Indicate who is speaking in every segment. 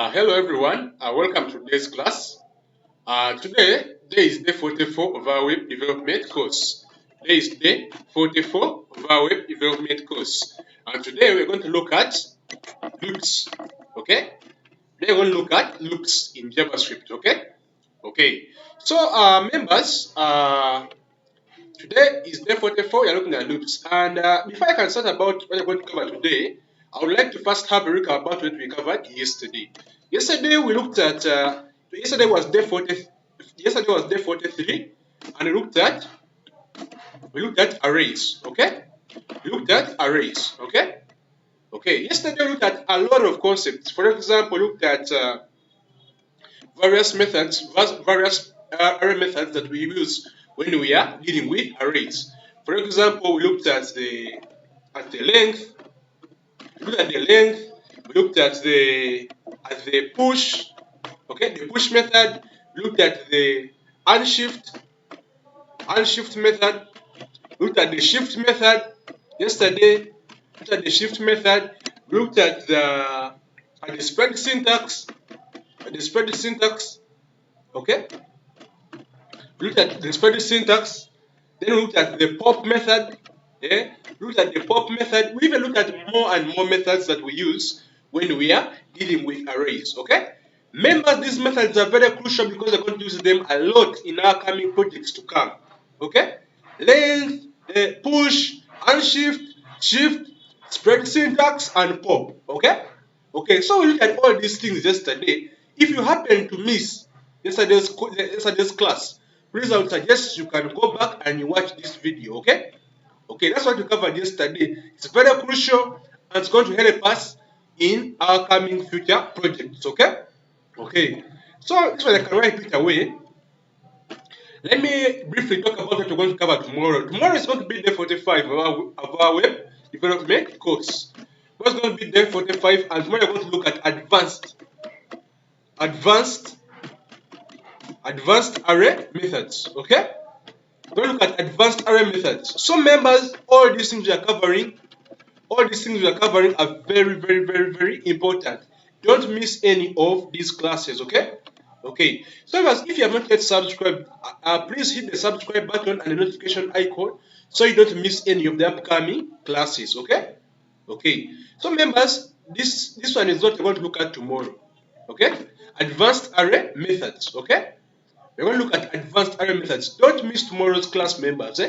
Speaker 1: Hello everyone, welcome to today's class. Today is day 44 of our web development course. Today is day 44 of our web development course. And today we're going to look at loops. Okay? Today we're going to look at loops in JavaScript. Okay? Okay. So members, today is day 44, we're looking at loops. And before I can start about what we're going to cover today, I would like to first have a recap about what we covered yesterday. Yesterday we looked at yesterday was day 40. Yesterday was day 43, and we looked at arrays. Okay, we looked at arrays. Okay, okay. Yesterday we looked at a lot of concepts. For example, we looked at various methods, various array methods that we use when we are dealing with arrays. For example, we looked at the length. We looked at the length. We looked at the push. Okay, the push method. We looked at the unshift method. We looked at the shift method yesterday. We looked at the shift method. We looked at the spread syntax. Okay, we looked at the spread syntax. Then we looked at the pop method. Yeah, we looked at the pop method. We even looked at more and more methods that we use when we are dealing with arrays. Okay, remember these methods are very crucial because we're going to use them a lot in our coming projects to come. Okay, length, push, unshift, shift, spread syntax, and pop. Okay, okay. So we looked at all these things yesterday. If you happen to miss yesterday's class, please I would suggest you can go back and you watch this video. Okay, okay. That's what we covered yesterday. It's very crucial and it's going to help us in our coming future projects. Okay, okay. So this one I can write it away. Let me briefly talk about what we're going to cover tomorrow. Tomorrow is going to be day 45 of our web development course. What's going to be day 45, and tomorrow we're going to look at advanced array methods. Okay? We're going to look at advanced array methods. So members, all these things we are covering are very, very, very, very important. Don't miss any of these classes. Okay? Okay, so if you have not yet subscribed, please hit the subscribe button and the notification icon so you don't miss any of the upcoming classes. Okay, okay. So members, this one is what we're going to look at tomorrow. Okay, advanced array methods. Okay, we're going to look at advanced array methods. Don't miss tomorrow's class, members.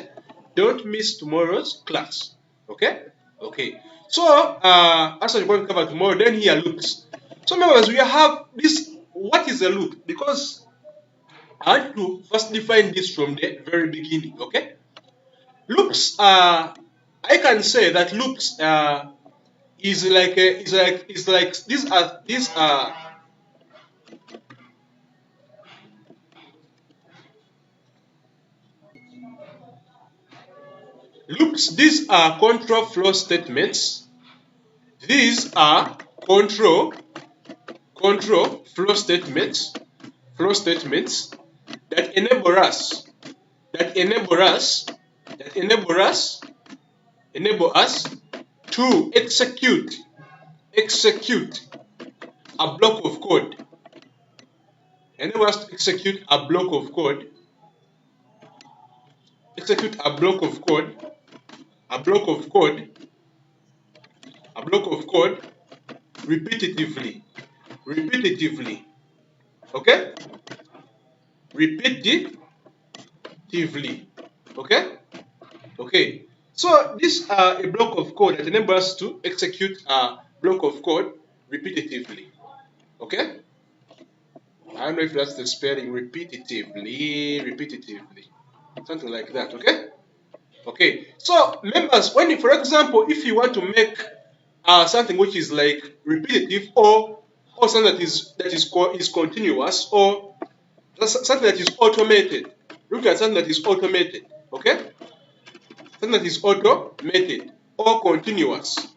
Speaker 1: Don't miss tomorrow's class. Okay, okay. So that's what we're going to cover tomorrow. Then here loops. So members, we have this. What is a loop? Because I had to first define this from the very beginning. Okay, loops. I can say that loops is like these are loops. These are control flow statements. These are control flow statements. Flow statements that enable us to execute a block of code. Enable us to execute a block of code. Execute a block of code. A block of code. A block of code repetitively. Repetitively. Okay? Repetitively. Okay? Okay. So this a block of code that enables us to execute a block of code repetitively. Okay? I don't know if that's the spelling, repetitively, something like that. Okay, okay. So members, when for example, if you want to make something which is like repetitive or something that is continuous or something that is automated, look at something that is automated. Okay, something that is automated or continuous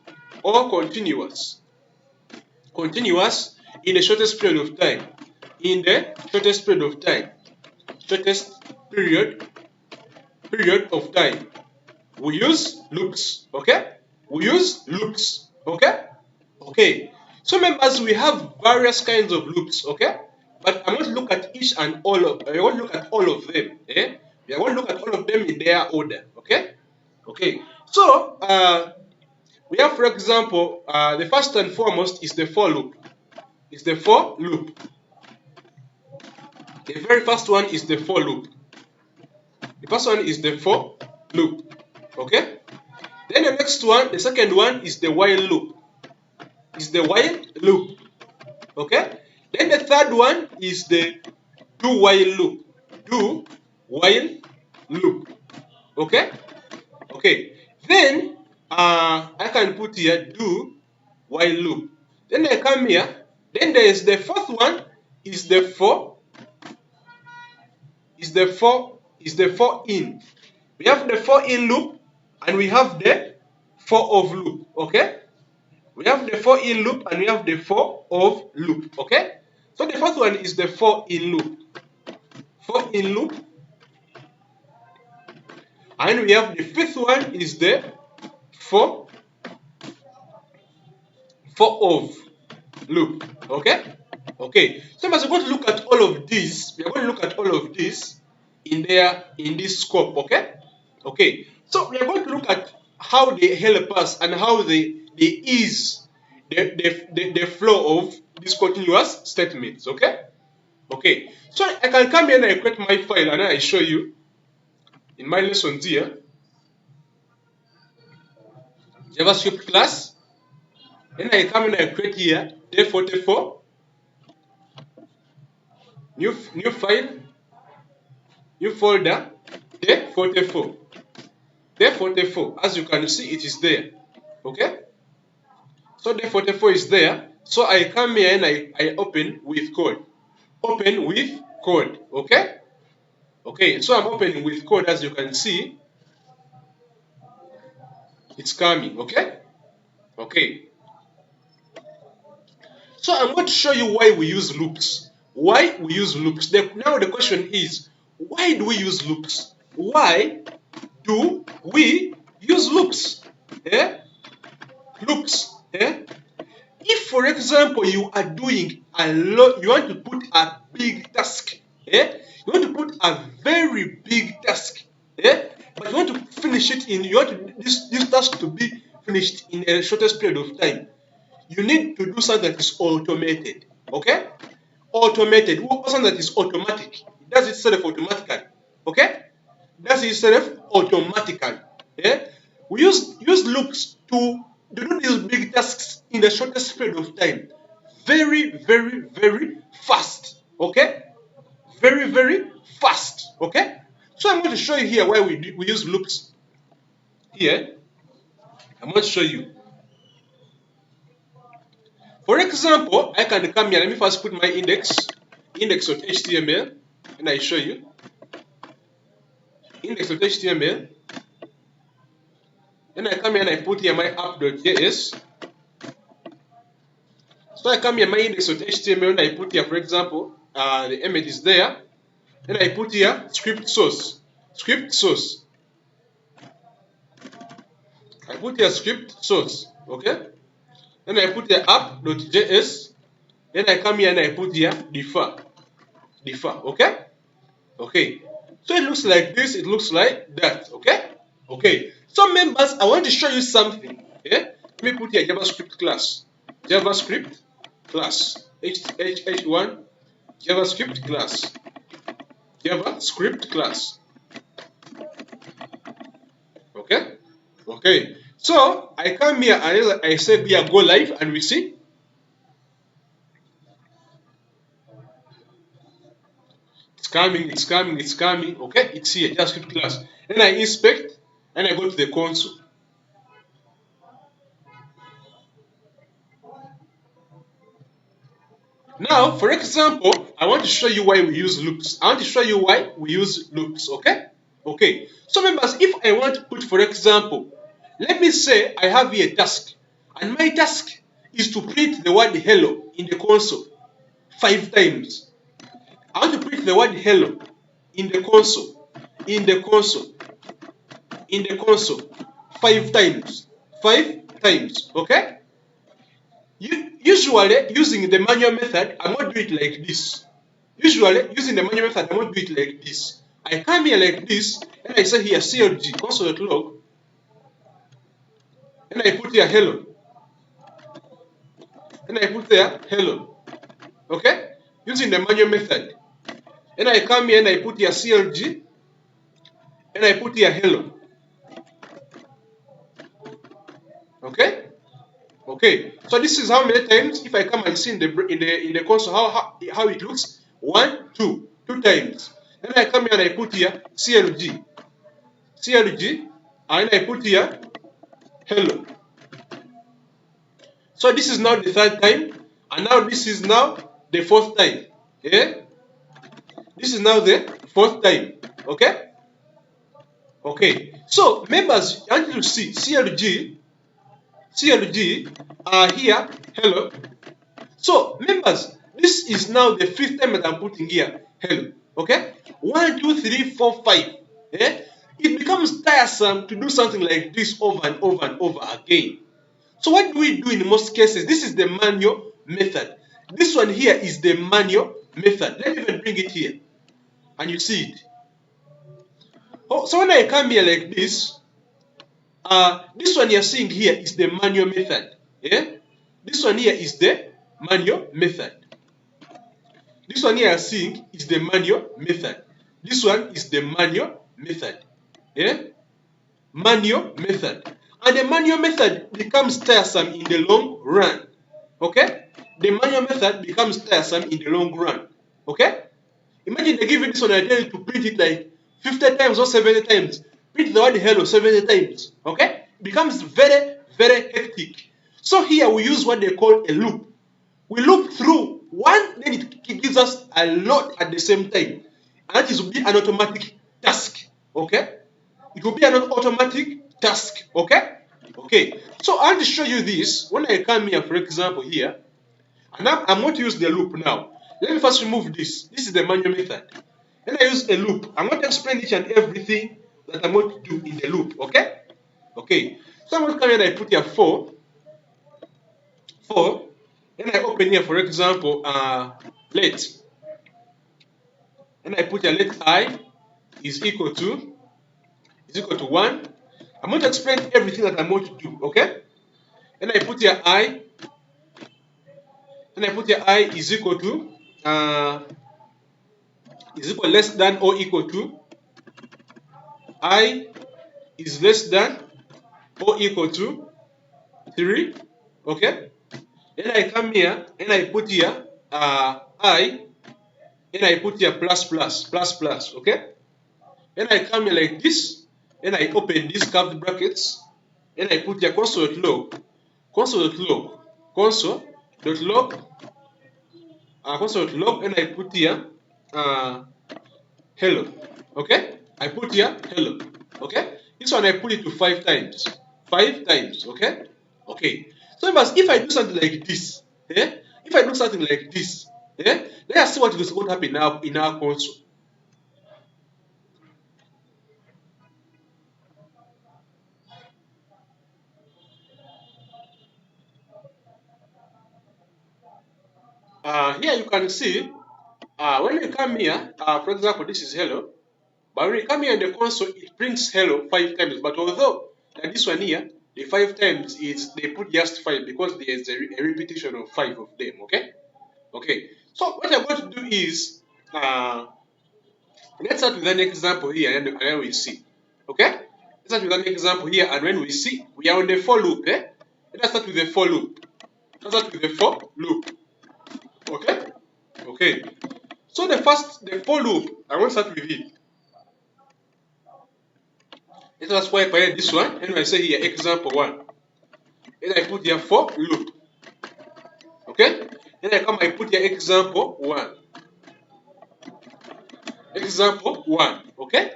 Speaker 1: continuous in the shortest period of time. In the shortest period of time. Shortest period of time. We use loops. Okay? We use loops. Okay? Okay. So members, we have various kinds of loops, okay? But I'm going to look at each and all of, I want to look at all of them, eh? We are going to look at all of them in their order, okay? Okay, so we have, for example, the first and foremost is the for loop. It's the for loop. The very first one is the for loop. The first one is the for loop, okay? Then the next one, the second one is the while loop. Is the while loop, okay? Then the third one is the do while loop. Do while loop, okay? Okay. Then I can put here do while loop. Then I come here. Then there is the fourth one is the for in. We have the for in loop and we have the for of loop. Okay. We have the for in loop and we have the for of loop. Okay. So the first one is the for in loop. For in loop. And we have the fifth one is the for of loop. Okay. Okay. So as we're going to look at all of these, we are going to look at all of these in this scope. Okay. Okay. So we are going to look at how they help us and how they ease the flow of these continuous statements. Okay. Okay. So I can come here and I create my file and I show you in my lessons here. JavaScript class. Then I come and I create here day 44. New file, new folder, day 44. Day 44, as you can see, it is there. Okay? So day 44 is there. So I come here and I open with code. Open with code. Okay? Okay, so I'm opening with code, as you can see. It's coming. Okay? Okay. So I'm going to show you why we use loops. Why we use loops. Now the question is, why do we use loops? Why do we use loops? Eh? Loops. Eh? If, for example, you are doing a lot, you want to put a big task. Eh? You want to put a very big task. Eh? But you want to finish it you want this task to be finished in a shortest period of time. You need to do something that is automated. Okay? Automated. Something that is automatic. It does itself automatically. Okay? It does itself automatically. Yeah? We use loops to do these big tasks in the shortest period of time. Very, very, very fast. Okay? Very, very fast. Okay? So I'm going to show you here why we use loops. Here, I'm going to show you. For example, I can come here. Let me first put my index.html, and I show you. Index.html. Then I come here and I put here my app.js. So I come here my index.html and I put here, for example, the image is there. Then I put here script source. Script source. I put here script source. Okay. Then I put here app.js. Then I come here and I put here defer. Okay? Okay. So it looks like this, it looks like that. Okay? Okay. So members, I want to show you something. Okay? Let me put here JavaScript class. JavaScript class. H1 JavaScript class. JavaScript class. Okay? Okay. So I come here and I say here go live and we see. It's coming. Okay, it's here, JavaScript class. Then I inspect and I go to the console. Now, for example, I want to show you why we use loops. Okay? Okay. So members, if I want to put, for example, let me say I have here a task, and my task is to print the word hello in the console 5 times. I want to print the word hello in the console, in the console 5 times. 5 times, okay? You Usually, using the manual method, I'm going to do it like this. Usually, using the manual method, I'm going to do it like this. I come here like this, and I say here clg console.log, and I put here hello, and I put there hello. Okay? Using the manual method. And I come here and I put here clg, and I put here hello. Okay? Okay. So this is how many times, if I come and see in the console how it looks. 1, 2, 2 times. Then I come here and I put here clg, and I put here hello. So this is now the third time, and now this is now the fourth time. Yeah? This is now the fourth time. Okay? Okay. So members, I want you to see clg here, hello. So members, this is now the fifth time that I'm putting here hello. Okay? 1, 2, 3, 4, 5. Yeah? It becomes tiresome to do something like this over and over and over again. So what do we do in most cases? This is the manual method. This one here is the manual method. Let me even bring it here, and you see it. Oh, so when I come here like this one you're seeing here is the manual method. Yeah? This one here is the manual method. This one here you're seeing is the manual method. This one is the manual method. Yeah? Manual method. And the manual method becomes tiresome in the long run. Okay? The manual method becomes tiresome in the long run. Okay? Imagine they give you this one and I tell you to print it like 50 times or 70 times. Print the word hello 70 times. Okay? It becomes very, very hectic. So here we use what they call a loop. We loop through one, then it gives us a lot at the same time. And that will be an automatic task. Okay? It will be an automatic task. Okay? Okay. So I want to show you this. When I come here, for example, here, and I'm going to use the loop now. Let me first remove this. This is the manual method. Then I use a loop. I'm going to explain each and everything that I'm going to do in the loop. Okay? Okay. So I'm going to come here and I put here 4. Then I open here, for example, let. And I put here let I is equal to 1. I'm going to explain everything that I'm going to do. Okay? And I put here I. And I put here I is equal to less than or equal to I is less than or equal to 3. Okay? Then I come here and I put here I, and I put here plus. Okay? Then I come here like this, and I open these curved brackets, and I put here console.log, and I put here hello. Okay? I put here hello. Okay? This one I put it to 5 times. 5 times. Okay? Okay. So if I do something like this, yeah? If I do something like this, yeah? Let us see what is going to happen now in our console. Here you can see, when you come here, for example, this is hello. But when you come here in the console, it prints hello 5 times. But although like this one here, the 5 times is they put just 5 because there is a repetition of 5 of them. Okay? Okay. So what I'm going to do is, let's start with an example here, and then we see. Okay? Let's start with an example here, and when we see, we are on the for loop. Eh? Let's start with the for loop. Okay? Okay. So the for loop, I want to start with it. Let us wipe away this one, and I say here example 1. And I put here for loop. Okay? Then I put here example 1. Example 1. Okay?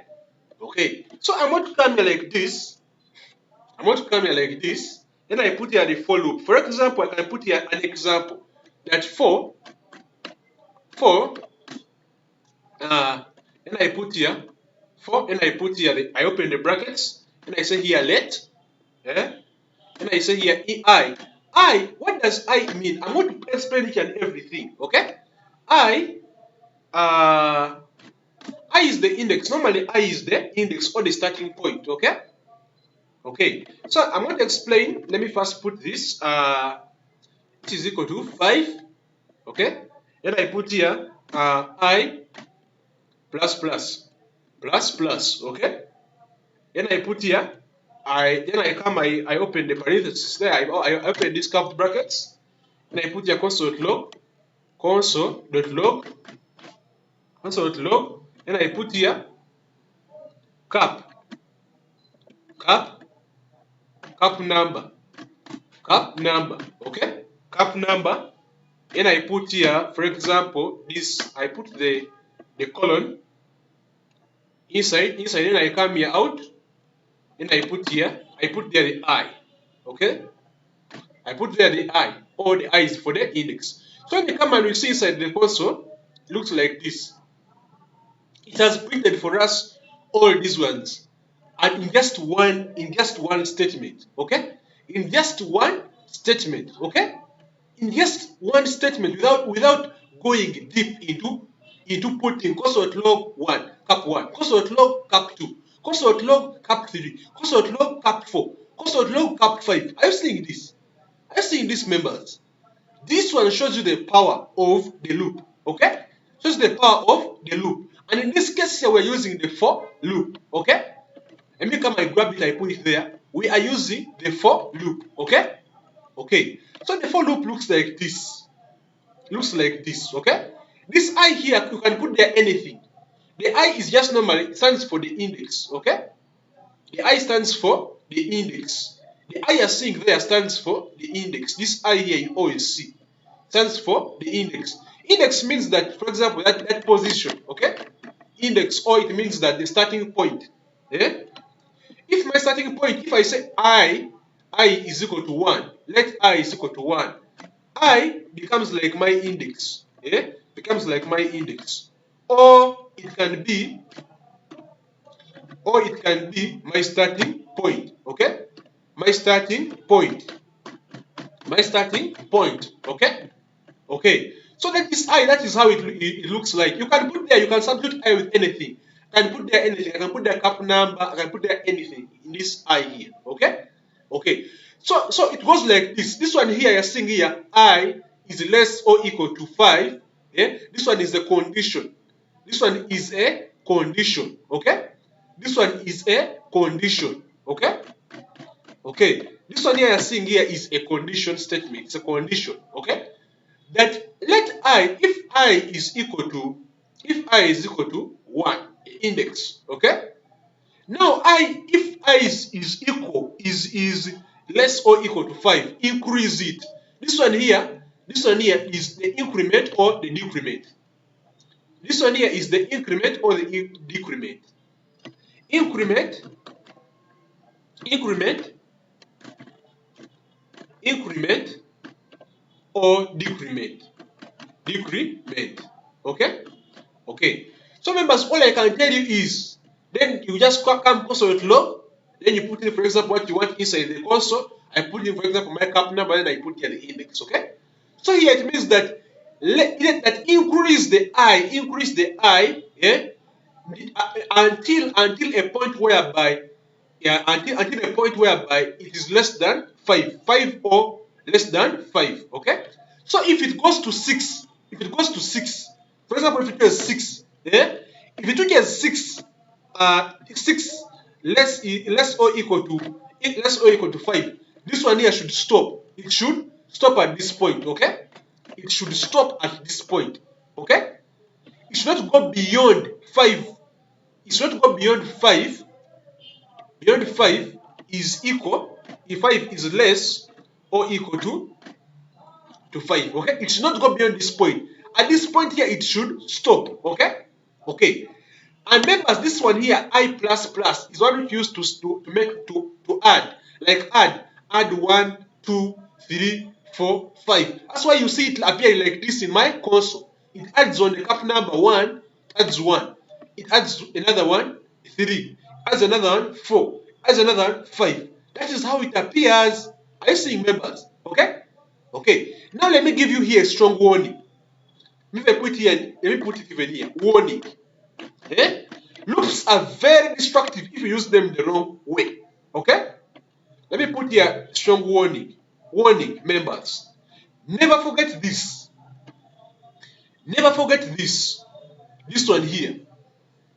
Speaker 1: Okay. So I'm going to come here like this. Then I put here the for loop. For example, I can put here an example that for and I put here I open the brackets, and I say here let, and I say here I What does I mean? I'm going to explain each and everything, okay? I, uh, I is the index. Normally, I is the index or the starting point, okay? Okay, so I'm going to explain. Let me first put this. It is equal to 5, okay? Then I put here I plus plus plus plus, okay? Then I put here, I open the parentheses there. I open these curved brackets. Then I put here console.log, console.log, console.log. Then I put here cap, cap, cap number, cap number, okay? Cap number. Then I put here, for example, this. I put the colon inside. Then I come here out. Then I put here. I put there the I, okay? I put there the I, or the I is for the index. So when you come and you see inside the console, it looks like this. It has printed for us all these ones, and in just one statement, okay? In just one statement, okay? In just one statement, without going deep into putting console.log 1, cap 1, console.log cap 2, console.log cap 3, console.log cap 4, console.log cap 5. Are you seeing this? Are you seeing these members? This one shows you the power of the loop, okay? Shows the power of the loop. And in this case here, we're using the for loop, okay? Let me come and grab it, I put it there. We are using the for loop, okay? Okay, so the for loop looks like this. Looks like this, okay? This I here, you can put there anything. The I is just normally, it stands for the index, okay? The I stands for the index. The I you're seeing there stands for the index. This I here you always see stands for the index. Index means that, for example, that position, okay? Index, or it means that the starting point. Yeah? If my starting point, if I say I is equal to 1, let I is equal to 1, I becomes like my index. Yeah? Becomes like my index. Or it can be my starting point, okay? My starting point. My starting point, okay? Okay. So that is I, that is how it looks like. You can put there, you can substitute I with anything. I can put there anything. I can put there cap number, I can put there anything in this I here, okay? Okay. So it goes like this. This one here, you're seeing here, I is less or equal to 5. Yeah? This one is the condition. This one is a condition, okay? This one is a condition, okay? Okay, this one here you're seeing here is a condition statement. It's a condition, okay? That let I, if I is equal to 1, index, okay? Now if I is equal, is less or equal to 5, increase it. This one here is the increment or the decrement. This one here is the increment or the decrement. Increment, increment, increment, or decrement. Decrement. Okay? Okay. So members, all I can tell you is, then you just come console.log, then you put in, for example, what you want inside the console. I put in, for example, my cap number, then I put here the index. Okay? So here it means that increase the I, yeah, until a point whereby, until a point whereby it is less than 5 or less than 5. Okay? So if it goes to 6, for example, if it is 6, yeah, if it is 6, 6 less or equal to 5, this one here should stop. It should stop at this point, okay? It should stop at this point, okay? It should not go beyond 5. It should not go beyond 5. Beyond 5 is equal, if 5 is less or equal to 5, okay? It should not go beyond this point. At this point here, it should stop, okay? Okay. And members, this one here, I plus plus, is what we use to add. Like add 1, 2, 3, 4, 5. That's why you see it appear like this in my console. It adds on the cap number 1, it adds 1. It adds another one, 3. Adds another one, 4. Adds another one, 5. That is how it appears. Are you seeing, members? Okay? Okay, now let me give you here a strong warning. Let me put it even here. Warning. Eh? Loops are very destructive if you use them the wrong way. Okay? Let me put here strong warning. Warning, members. Never forget this. Never forget this. This one here.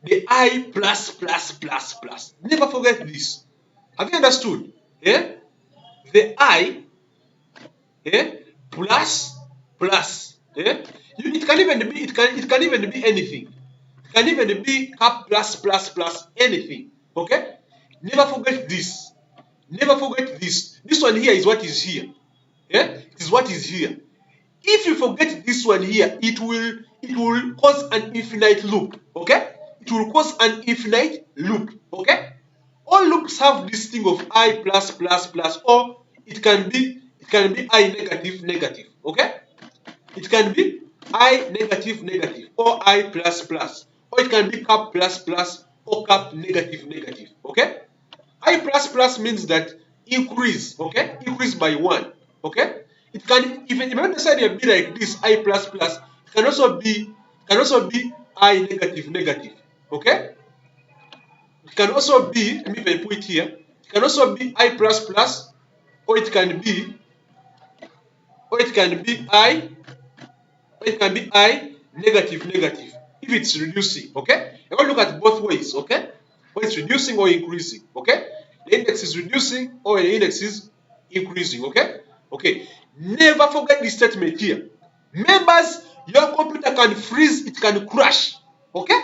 Speaker 1: The I plus plus plus plus. Never forget this. Have you understood? Yeah? The I plus plus. Yeah? It can even be it can even be anything. It can even be cap plus plus plus anything. Okay? Never forget this. Never forget this. This one here is what is here. Yeah? It is what is here. If you forget this one here, it will cause an infinite loop. Okay? It will cause an infinite loop. Okay? All loops have this thing of I plus plus plus, or it can be I negative negative. Okay? It can be I negative negative or I plus plus, or it can be cap plus plus or cap negative negative. Okay? I plus plus means that increase, okay? Increase by 1, okay? It can even not necessarily be like this I plus plus. It can also be I negative negative, okay? It can also be, let me even put it here. It can also be I plus plus, or it can be I negative negative if it's reducing. Okay, I want to look at both ways. Okay, when it's reducing or increasing. Okay, the index is reducing or the index is increasing. Okay, okay, never forget this statement here. Members, your computer can freeze, it can crash. Okay,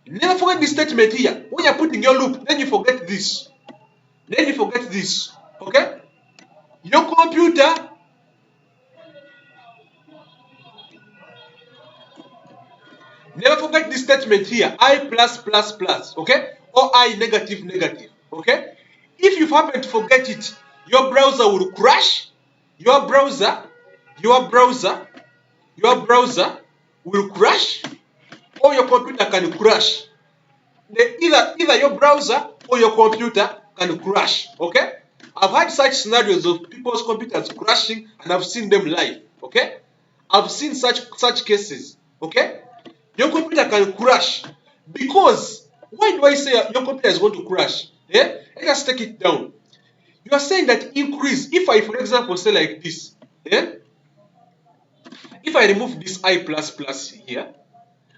Speaker 1: never forget this statement here. When you're putting your loop, then you forget this. Okay, your computer. Never forget this statement here, I plus plus plus, okay? Or I negative negative, okay? If you happen to forget it, your browser will crash. Your browser, your browser, your browser will crash, or your computer can crash. Either your browser or your computer can crash, okay? I've had such scenarios of people's computers crashing, and I've seen them live, okay? I've seen such cases, okay? Your computer can crash because, why do I say your computer is going to crash? Yeah? Let us take it down. You are saying that increase. If I, for example, say like this, yeah? If I remove this I plus plus here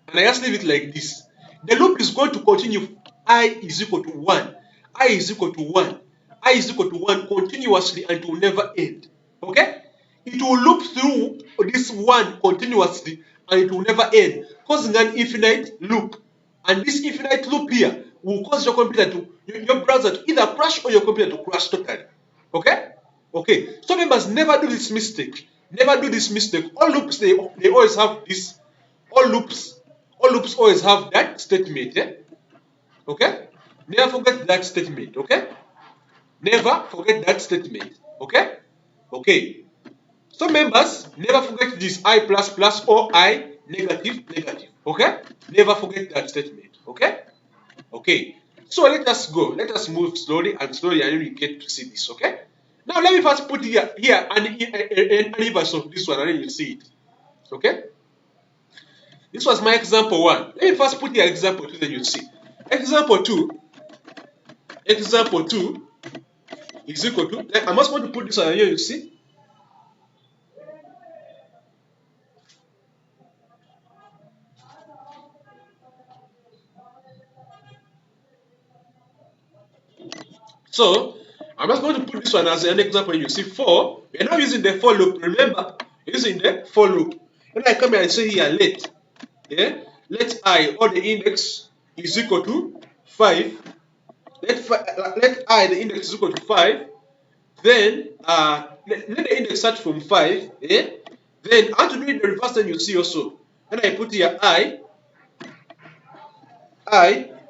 Speaker 1: and I just leave it like this, the loop is going to continue. I is equal to 1. I is equal to 1. I is equal to 1 continuously and it will never end. Okay? It will loop through this 1 continuously and it will never end, causing an infinite loop. And this infinite loop here will cause your browser to either crash or your computer to crash totally. Okay? Okay. So members, never do this mistake. Never do this mistake. All loops they always have this. All loops always have that statement. Yeah? Okay? Never forget that statement. Okay? Never forget that statement. Okay? Okay. So members, never forget this I plus plus or I negative negative. Okay? Never forget that statement. Okay? Okay. So let us go. Let us move slowly and slowly, and we get to see this. Okay? Now let me first put here an inverse of this one, and then you see it. Okay? This was my example 1. Let me first put here example 2, then you see. Example 2 is equal to, I'm just going to put this one here, you see. So I'm just going to put this one as an example. You see, for we're now using the for loop. Remember, using the for loop. When I come here and say here let I, or the index, is equal to 5. Let I, the index, is equal to 5. Then let the index start from 5. Then I want to do it the reverse. Then you see also when I put here I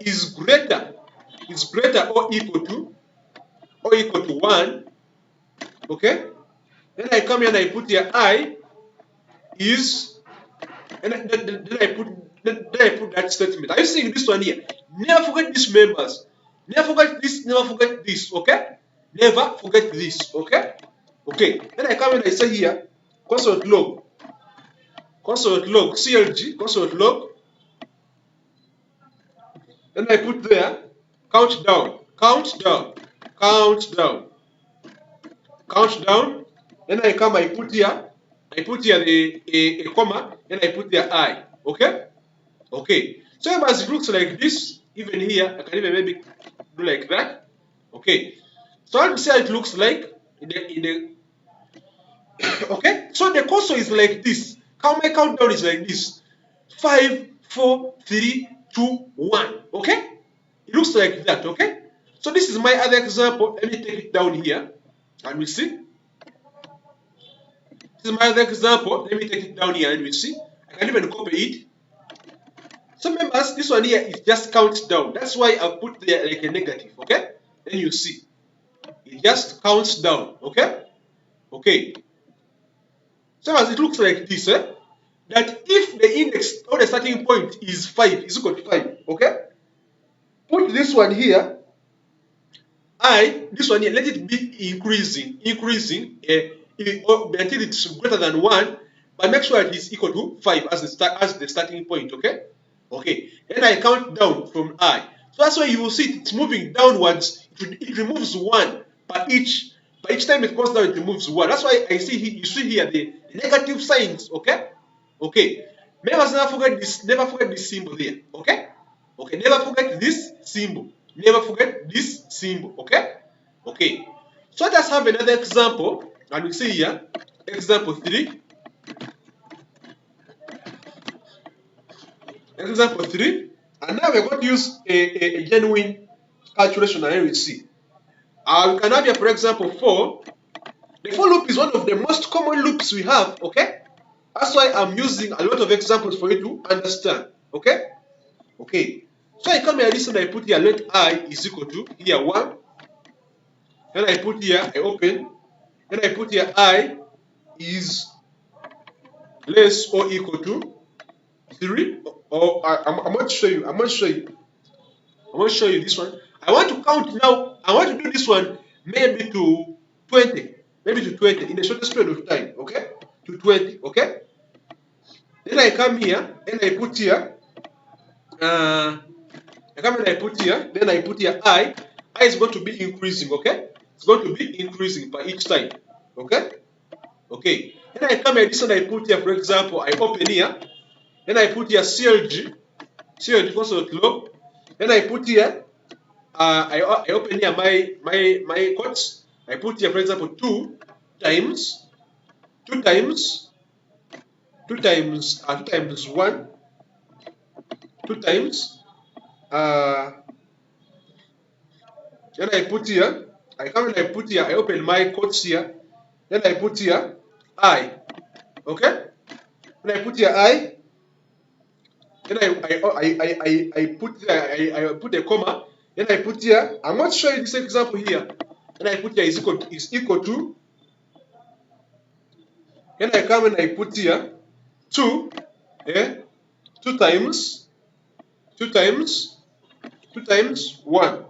Speaker 1: is greater or equal to 1. Okay. Then I come here and I put here I is, and then I put that statement. Are you seeing this one here? Never forget this, members. Never forget this. Never forget this. Okay? Never forget this. Okay? Okay, then I come and I say here console.log clg console.log. Then I put there countdown. Then I come, I put here a comma, then I put there I. Okay? Okay. So as it looks like this, even here, I can even maybe do like that. Okay. So I'll see how it looks like in the okay. So the console is like this. My countdown is like this. 5, 4, 3, 2, 1. Okay? It looks like that, okay? So this is my other example. Let me take it down here and we see. This is my other example. Let me take it down here and we see. I can even copy it. So members, this one here is just counts down. That's why I put there like a negative, okay? Then you see. It just counts down, okay? Okay. So as it looks like this, that if the index or the starting point is 5, is equal to 5, okay? Put this one here, this one here, let it be increasing until it's greater than 1, but make sure it is equal to 5 as the starting point, okay? Okay, then I count down from I. So that's why you will see it's moving downwards. It removes 1 by each time it goes down, it removes 1. That's why you see here the negative signs, okay? Okay. Never forget this symbol there, okay? Okay, never forget this symbol. Never forget this symbol, okay? Okay. So let us have another example, and we see here, example 3. Example 3. And now we're going to use a genuine calculation, and then we see. We can have here, for example, 4. The for loop is one of the most common loops we have, okay? That's why I'm using a lot of examples for you to understand, okay? Okay. So I come here, listen, I put here let I is equal to here 1. Then I put here, I open. Then I put here I is less or equal to 3. I'm going to show you. I'm going to show you this one. I want to count now. I want to do this one maybe to 20. Maybe to 20 in the shortest period of time. Okay? To 20. Okay? Then I come here and I put here. Then I put here I. I is going to be increasing. Okay? It's going to be increasing by each time. Okay? Okay. Then I come here. This one I put here, for example, I open here. Then I put here CLG console.log. Then I put here, I open here my quotes. I put here, for example, 2 times 1. Then I put here, I open my quotes here. Then I put here I. Okay? Then I put here I. Then I put a comma. Then I put here. I'm not showing this example here. Then I put here is equal to. Then I come and I put here 2. 2 times 1.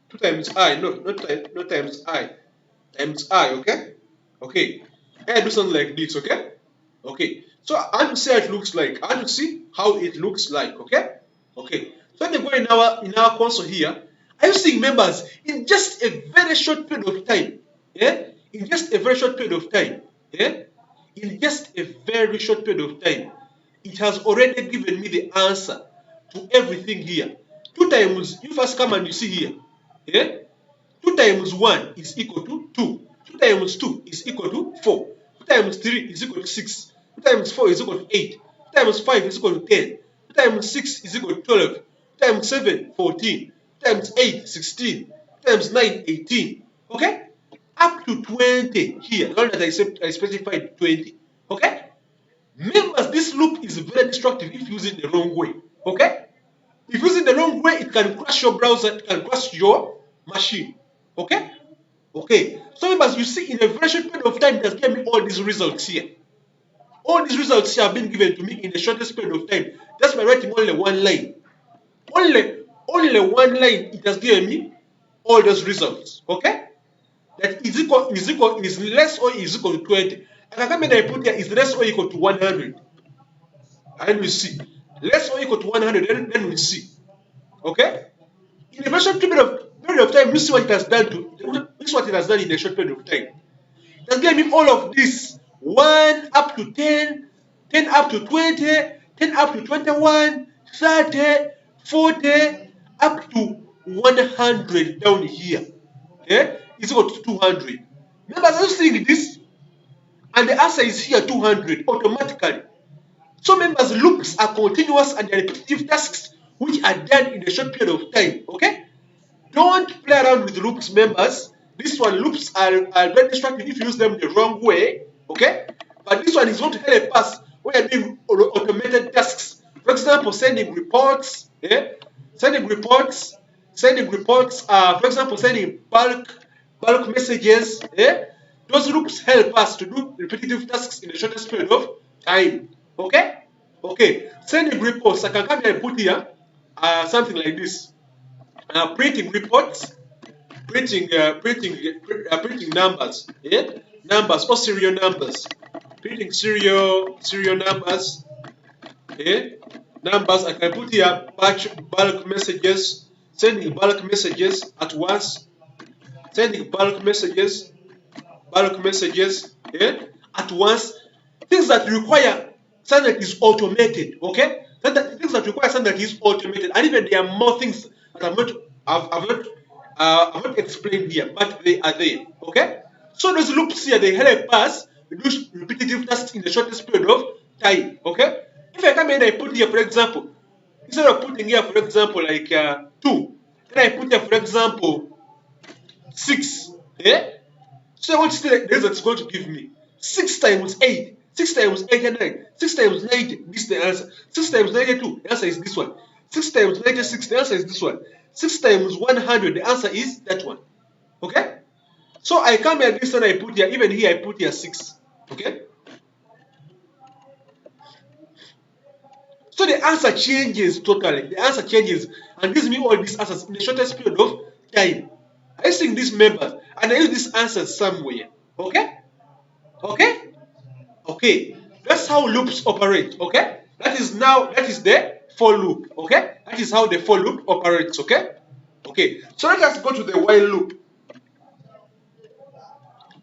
Speaker 1: 2 times I. No, not times I. Times I. Okay. Okay. And I do something like this. Okay. Okay. So I want to see how it looks like. I want to see how it looks like. Okay. Okay. So when they go in our console here, are you seeing members in just a very short period of time? Yeah. In just a very short period of time. Yeah. In just a very short period of time, it has already given me the answer to everything here. 2 times, you first come and you see here. Yeah? 2 times 1 is equal to 2. 2 times 2 is equal to 4. 2 times 3 is equal to 6. 2 times 4 is equal to 8. 2 times 5 is equal to 10. 2 times 6 is equal to 12. 2 times 7, 14. 2 times 8, 16. 2 times 9, 18. Okay? Up to 20 here. Now that I specified 20. Okay? Members, this loop is very destructive if you use it the wrong way. Okay? If you use it the wrong way, it can crash your browser, it can crash your machine. Okay? Okay. So members, you see in a very short period of time, it has given me all these results here. All these results here have been given to me in the shortest period of time. Just by writing only one line. Only one line, it has given me all those results. Okay? that is less or is equal to 20. I can come and I put here is less or equal to 100. And we see. Less or equal to 100, then we see. Okay? In a very short period of time, you see what it has done this is what it has done in a short period of time. It has given me all of this. 1 up to 10, 10 up to 20, 10 up to 21, 30, 40, up to 100 down here. Okay? Is equal to 200. Members, are you seeing this? And the answer is here 200 automatically. So members, loops are continuous and repetitive tasks which are done in a short period of time. Okay? Don't play around with loops, members. This one, loops are very destructive if you use them the wrong way. Okay? But this one is going to help us when you're doing automated tasks. For example, sending reports. Sending reports. For example, sending bulk messages. Those loops help us to do repetitive tasks in the shortest period of time. Okay? Okay. Sending reports. I can come here and put here something like this. Printing reports, printing numbers, numbers or serial numbers, printing serial numbers, numbers. I can put here bulk messages, sending bulk messages at once, sending bulk messages, at once. Things that require something that is automated, okay? Things that require something that is automated, and even there are more things that I've not explained here, but they are there, okay? So those loops here, they help us do repetitive tasks in the shortest period of time, okay? If I come in and I put here, for example, instead of putting here, for example, like 2, then I put here, for example, 6, so what the result is going to give me? 6 times 8. 6 times 89. 6 times 90. This is the answer. 6 times 92. The answer is this one. 6 times 96. The answer is this one. 6 times 100. The answer is that one. Okay? So I come here this one I put here. Even here I put here 6. Okay? So the answer changes totally. The answer changes and gives me all these answers in the shortest period of time. I sing these members and I use these answers somewhere. Okay? Okay? Okay. That's how loops operate. Okay? That is the for loop. Okay? That is how the for loop operates. Okay? Okay. So let us go to the while loop.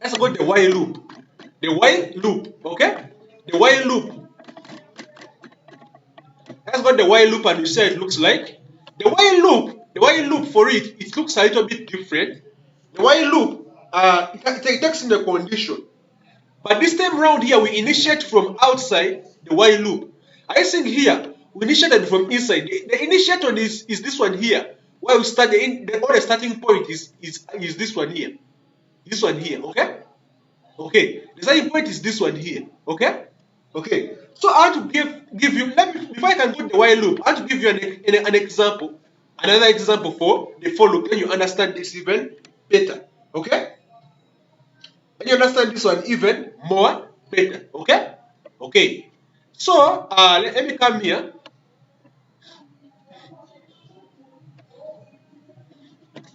Speaker 1: Let's go to the while loop. The while loop. Okay? The while loop. Let's go to the while loop and you see how it looks like. The while loop for it looks a little bit different. The while loop, it takes in a condition. But this time around here, we initiate from outside the while loop. I think here, we initiated from inside. The initiator is this one here. Where we start, the starting point is this one here. This one here, okay? Okay. The starting point is this one here, okay? Okay. So I want to give you, before I can go to the while loop, I want to give you an example. Another example for the for loop, then you understand this even better. Okay? And you understand this one even more better. Okay? Okay. So let me come here.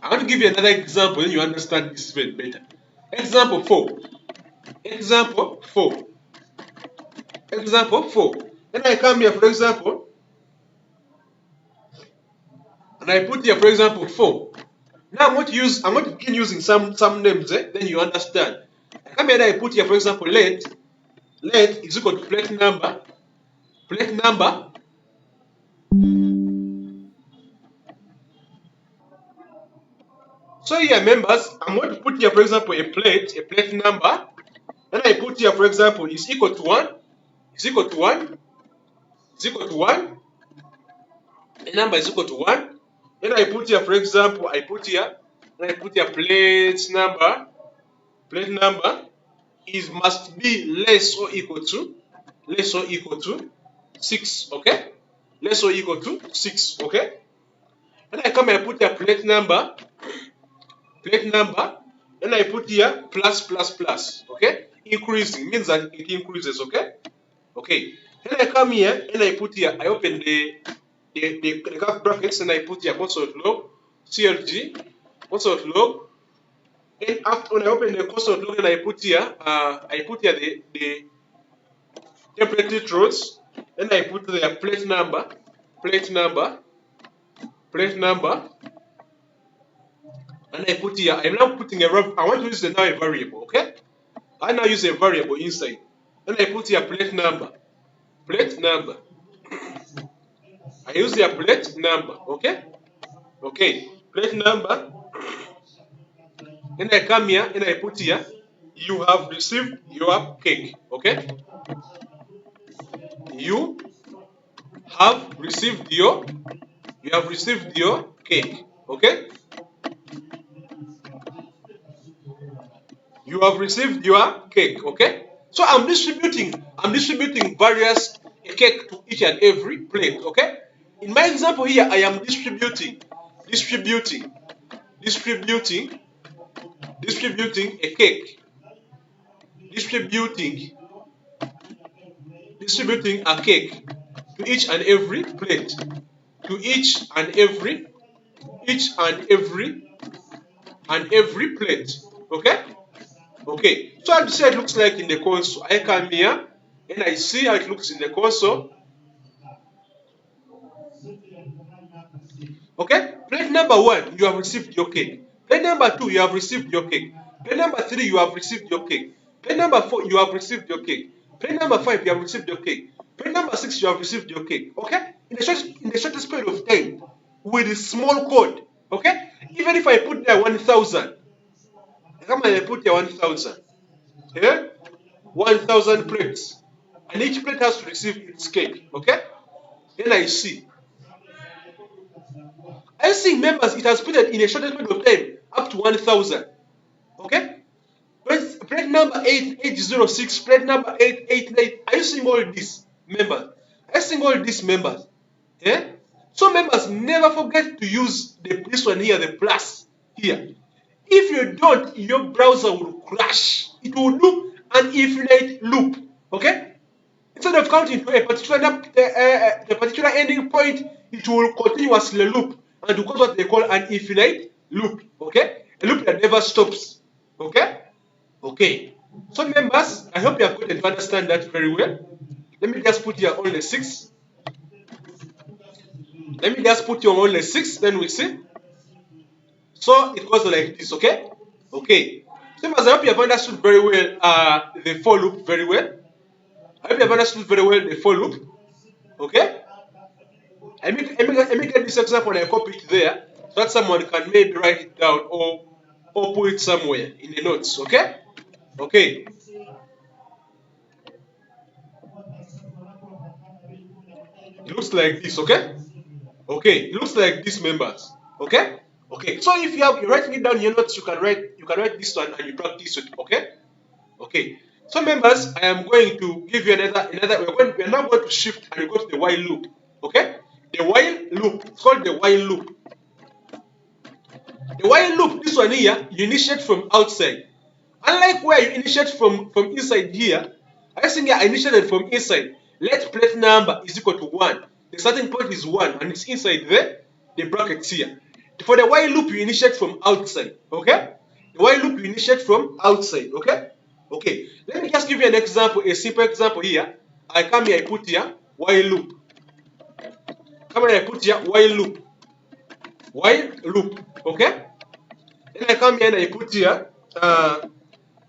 Speaker 1: I want to give you another example, then you understand this even better. Example 4. Example 4. Example 4. Then I come here, for example, and I put here, for example, 4. Now I'm going to begin using some names, then you understand. I come here and I put here, for example, let is equal to plate number. So here, members, I'm going to put here, for example, a plate number. Then I put here, for example, is equal to 1, is equal to 1, is equal to 1. The number is equal to 1. Then I put here, for example, plate number. Plate number must be less or equal to 6. Okay? Less or equal to 6. Okay? Then I come and I put here plate number. Then I put here plus. Okay? Increasing means that it increases. Okay? Okay. Then I come here and I put here, I open the brackets and I put here console log CLG console log And after when I open the console log and I put here the template rows, then I put the plate number, plate number, plate number, and I put here. I'm now putting I want to use now a variable, okay? I now use a variable inside. Then I put here plate number, plate number. I use the plate number, okay? Okay, plate number. Then I come here and I put here, you have received your cake, okay? You have received your cake, okay? You have received your cake, okay? So I'm distributing various cake to each and every plate, okay? In my example here, I am distributing a cake, distributing a cake to each and every plate, to each and every plate, okay? Okay, so I'll say it looks like in the console. I come here and I see how it looks in the console. Okay, plate number 1, you have received your cake. Plate number 2, you have received your cake. Plate number 3, you have received your cake. Plate number 4, you have received your cake. Plate number 5, you have received your cake. Plate number 6, you have received your cake. Okay, in the shortest period of time with a small code. Okay, even if I put there 1,000, come and I put there 1,000. Yeah, 1,000 plates, and each plate has to receive its cake. Okay, then I see members, it has put it in a shortest period of time up to 1,000. Okay, plate number 8806, plate number 889. Are you seeing all these members? Are you seeing all these members? Yeah, so members, never forget to use this one here, the plus here. If you don't, your browser will crash. It will do an infinite loop. Okay? Instead of counting to a particular ending point, it will continuously loop and to cause what they call an infinite loop. Okay? A loop that never stops. Okay? Okay. So members, I hope you have gotten to understand that very well. Let me just put here only 6. Let me just put here only 6, then we see. So it goes like this, okay? Okay. So members, I hope you have understood very well the for loop very well. I hope you have understood very well the for loop. Okay? I make get this example and I copy it there so that someone can maybe write it down or put it somewhere in the notes. Okay? Okay. It looks like this, okay? Okay, it looks like this, members. Okay? Okay. So if you're writing it down in your notes, you can write this one and you practice it, okay? Okay. So members, I am going to give you another we're now going to shift and go to the while loop. Okay? The while loop. It's called the while loop. The while loop, this one here, you initiate from outside. Unlike where you initiate from inside here, I think here I initiated from inside. Let plate number is equal to 1. The starting point is 1 and it's inside the brackets here. For the while loop, you initiate from outside. Okay? The while loop, you initiate from outside. Okay? Okay. Let me just give you an example, a simple example here. I come here, I put here while loop. Come here, I put here while loop. While loop. Okay? Then I come here and I put here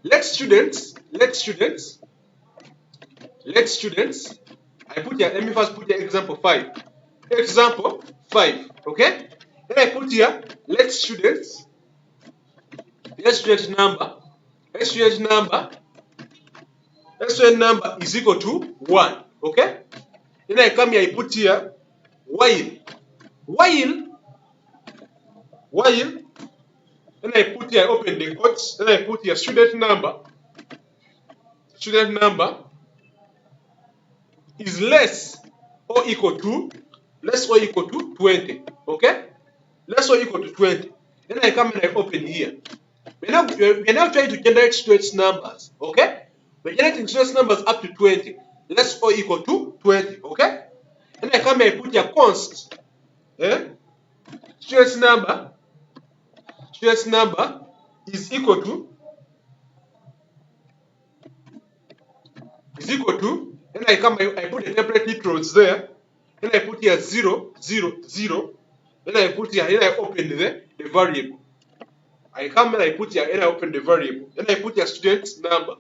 Speaker 1: let students. I put here, let me first put here example 5. Example 5, okay? Then I put here let student number is equal to 1, okay? Then I come here, I put here while, then I put here, I open the quotes, then I put here student number is less or equal to 20, okay? Less or equal to 20. Then I come and I open here. We're now trying to generate student numbers, okay? We're generating student numbers up to 20, less or equal to 20, okay? Then I come and I put here const, student number is equal to and I put the template literals there, and I put here 0, 0, 0, then I put here, and I open the variable. I come and I put here, and I open the variable, then I put here student number,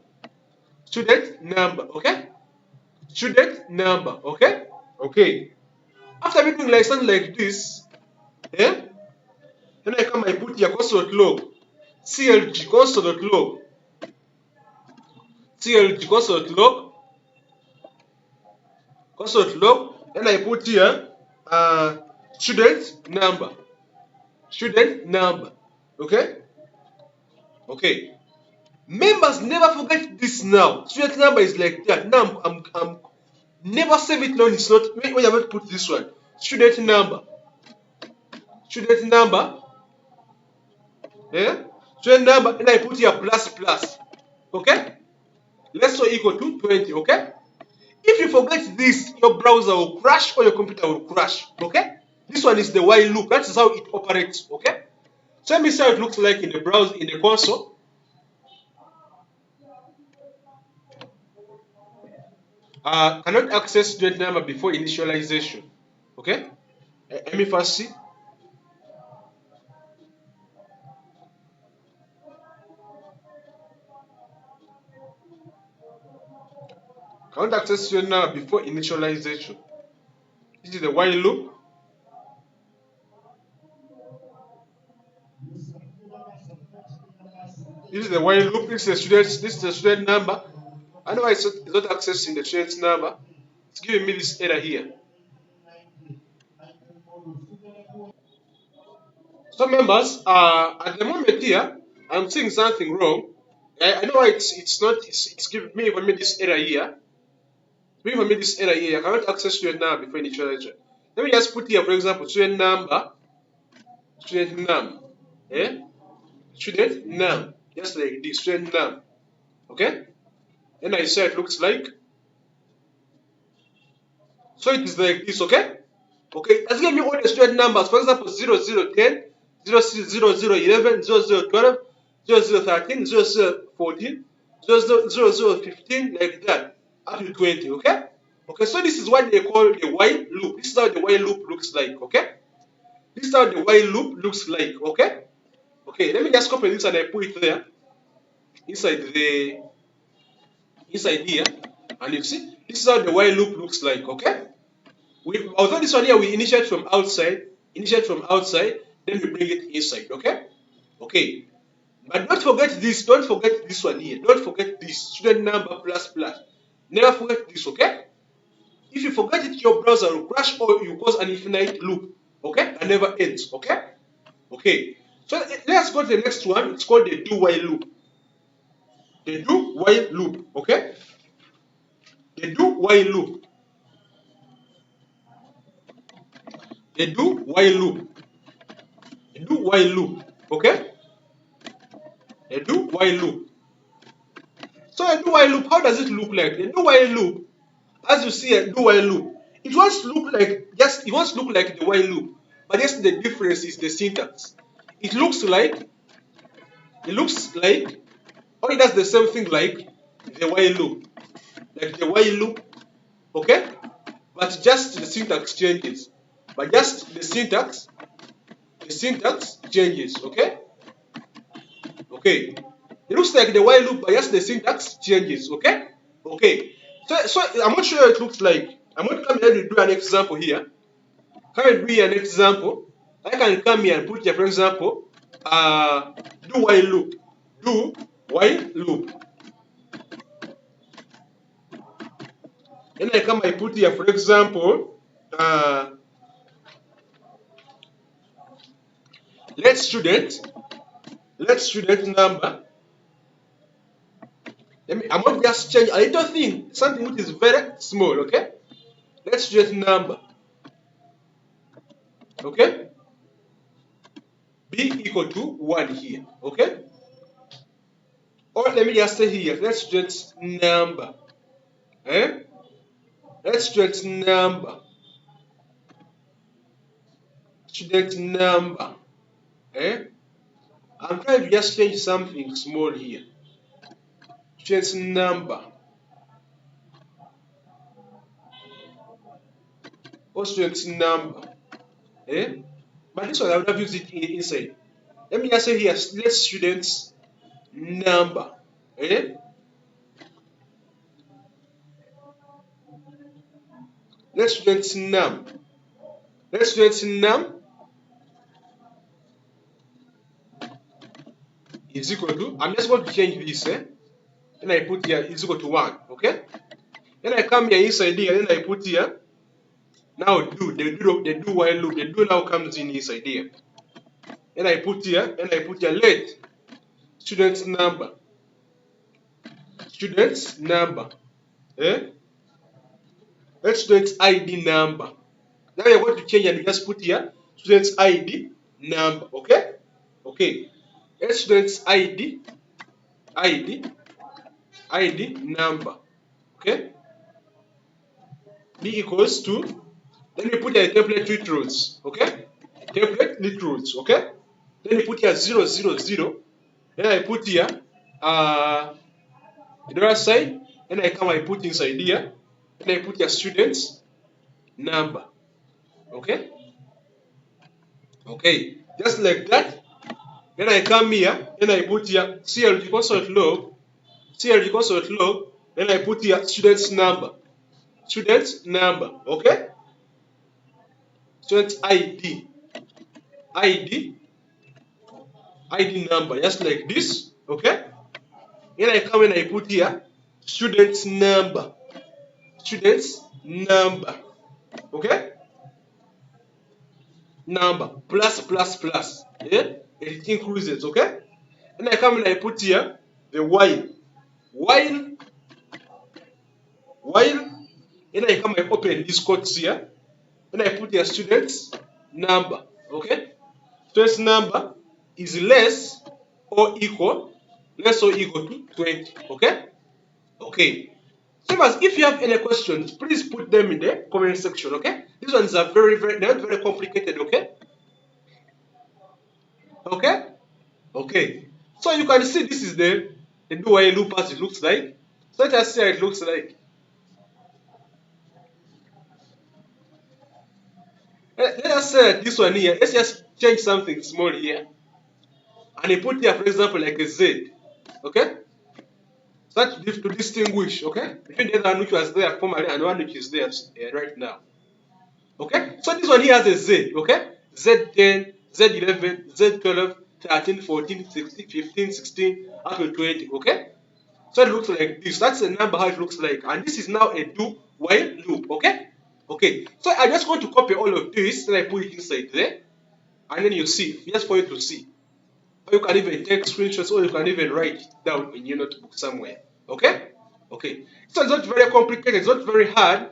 Speaker 1: okay? Student number, okay? Okay. After making like something like this, then I come, I put here console.log, clg console.log, clg console.log, and I put here student number, okay? Okay. Members never forget this now. Student number is like that. Now I'm never save it now. It's not when you have to put this one. Student number. Yeah? Student number, and I put here plus plus. Okay? Less or equal to 20, okay? If you forget this, your browser will crash or your computer will crash. Okay? This one is the while loop. That is how it operates. Okay? So let me see how it looks like in the browser, in the console. Cannot access student number before initialization. Okay? Let me first see. Cannot access student number before initialization. This is the while loop. This is the while loop. This is the student number. I know it's not accessing the student's number. It's giving me this error here. So members, at the moment here, I'm seeing something wrong. I know it's giving me this error here. It's giving me this error here. I cannot access student number before initialization. Let me just put here, for example, student number, eh? Student num, just like this, student num, okay? And I say it looks like, so it is like this, okay? Okay, let's give me all the student numbers, for example, 0010, 0011, 0012, 0013, 0014, 0015, like that, up to 20, okay? Okay, so this is what they call the while loop. This is how the while loop looks like, okay? This is how the while loop looks like, okay? Okay, let me just copy this and I put it there, inside here, and you see, this is how the while loop looks like, okay? Although this one here we initiate from outside, then we bring it inside, okay? Okay. But don't forget this one here. Don't forget this student number plus plus. Never forget this, okay? If you forget it, your browser will crash or you cause an infinite loop, okay? And never ends, okay? Okay. So let's go to the next one. It's called the do while loop. The do while loop, okay? The do while loop. The do while loop. The do while loop, okay? A do while loop. So a do while loop, how does it look like? A do while loop, as you see a do while loop, it wants to look like the while loop, but just the difference is the syntax. It looks like or it does the same thing like the while loop, okay? But just the syntax changes. But just the syntax changes, okay? Okay. It looks like the while loop, but just the syntax changes, okay? Okay. So I'm not sure how it looks like. I'm going to come here to do an example here. Can I do an example? I can come here and put here, for example, do while loop. Do while loop. Then I put here, for example, let student number. I'm going to just change a little thing, something which is very small, okay? Let student number, okay, be equal to 1 here, okay? Or let me just say here, let student number, let student number, I'm trying to just change something small here. Student's number. Or student's number. Eh? But this one I would have used it inside. Let me just say here, let students number. Eh? Let students num. Let students num is equal to, I'm just going to change this, and I put here is equal to 1, okay? Then I come here inside here, then I put here, now the do while loop, the do now comes in inside here. Then I put here, let students number, eh? Let students ID number. Now you're going to change and you just put here students ID number, okay? Okay. Let students ID number, okay? B equals to, then you put here template literals, okay? Template literals, okay? Then you put here 0, 0, 0. Then I put here the other side. Then I put inside here. Then I put here students number, okay? Okay, just like that. Then I come here. Then I put here CLG console log, Then I put here students number, okay? Student ID number, just like this, okay? Then I come and I put here students number, okay? Number plus, yeah? It increases, okay? Then I come and I put here the while, then I come and open these quotes here. Then I put here students number, okay? Students number is less or equal to 20, okay? Okay. So as if you have any questions, please put them in the comment section, okay? These ones are they're not very complicated, okay? Okay? Okay. So you can see this is the do while loop as it looks like. So let us see how it looks like. Let us say this one here. Let's just change something small here. And I put here, for example, like a Z. Okay? So that to distinguish, okay? Between the other one which was there formerly and one which is there right now. Okay? So this one here has a Z, okay? Z10, Z11, Z12, 13, 14, 16, 15, 16, up to 20, okay? So it looks like this. That's the number how it looks like. And this is now a do while loop, okay? Okay. So I just want to copy all of this and I put it inside there. And then you see, just for you to see. Or you can even take screenshots or you can even write it down in your notebook somewhere. Okay? Okay. So it's not very complicated, it's not very hard.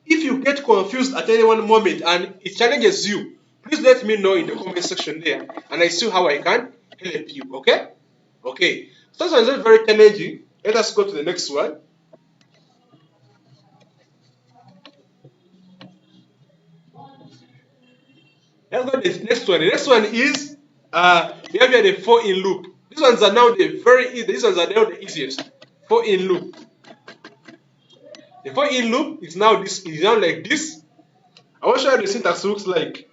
Speaker 1: If you get confused at any one moment and it challenges you, please let me know in the comment section there and I see how I can help you. Okay? Okay. So this one is not very challenging. Let us go to the next one. Let's go to the next one. The next one is we have here the for in loop. These ones are now the very easy. These ones are now the easiest. For in loop. The for in loop is now like this. I want to show you how the syntax looks like.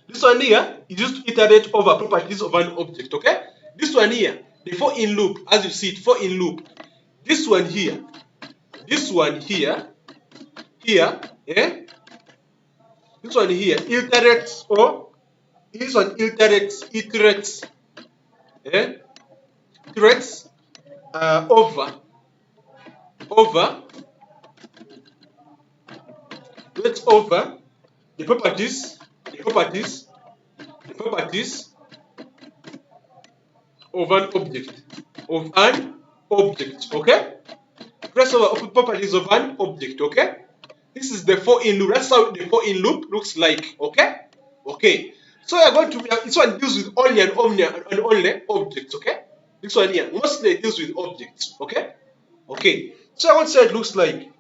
Speaker 1: This one here is used to iterate over properties of an object. Okay. This one here, the for in loop, as you see it, for in loop. This one here, here, eh? This one here iterates or this one iterates, eh? Iterates over the properties of an object, okay? Press over properties of an object, okay? This is the for in loop. That's how the for in loop looks like, okay? Okay. So you're going to this one deals with only and only objects, okay? This one here mostly deals with objects, okay? Okay. So I want to say it looks like.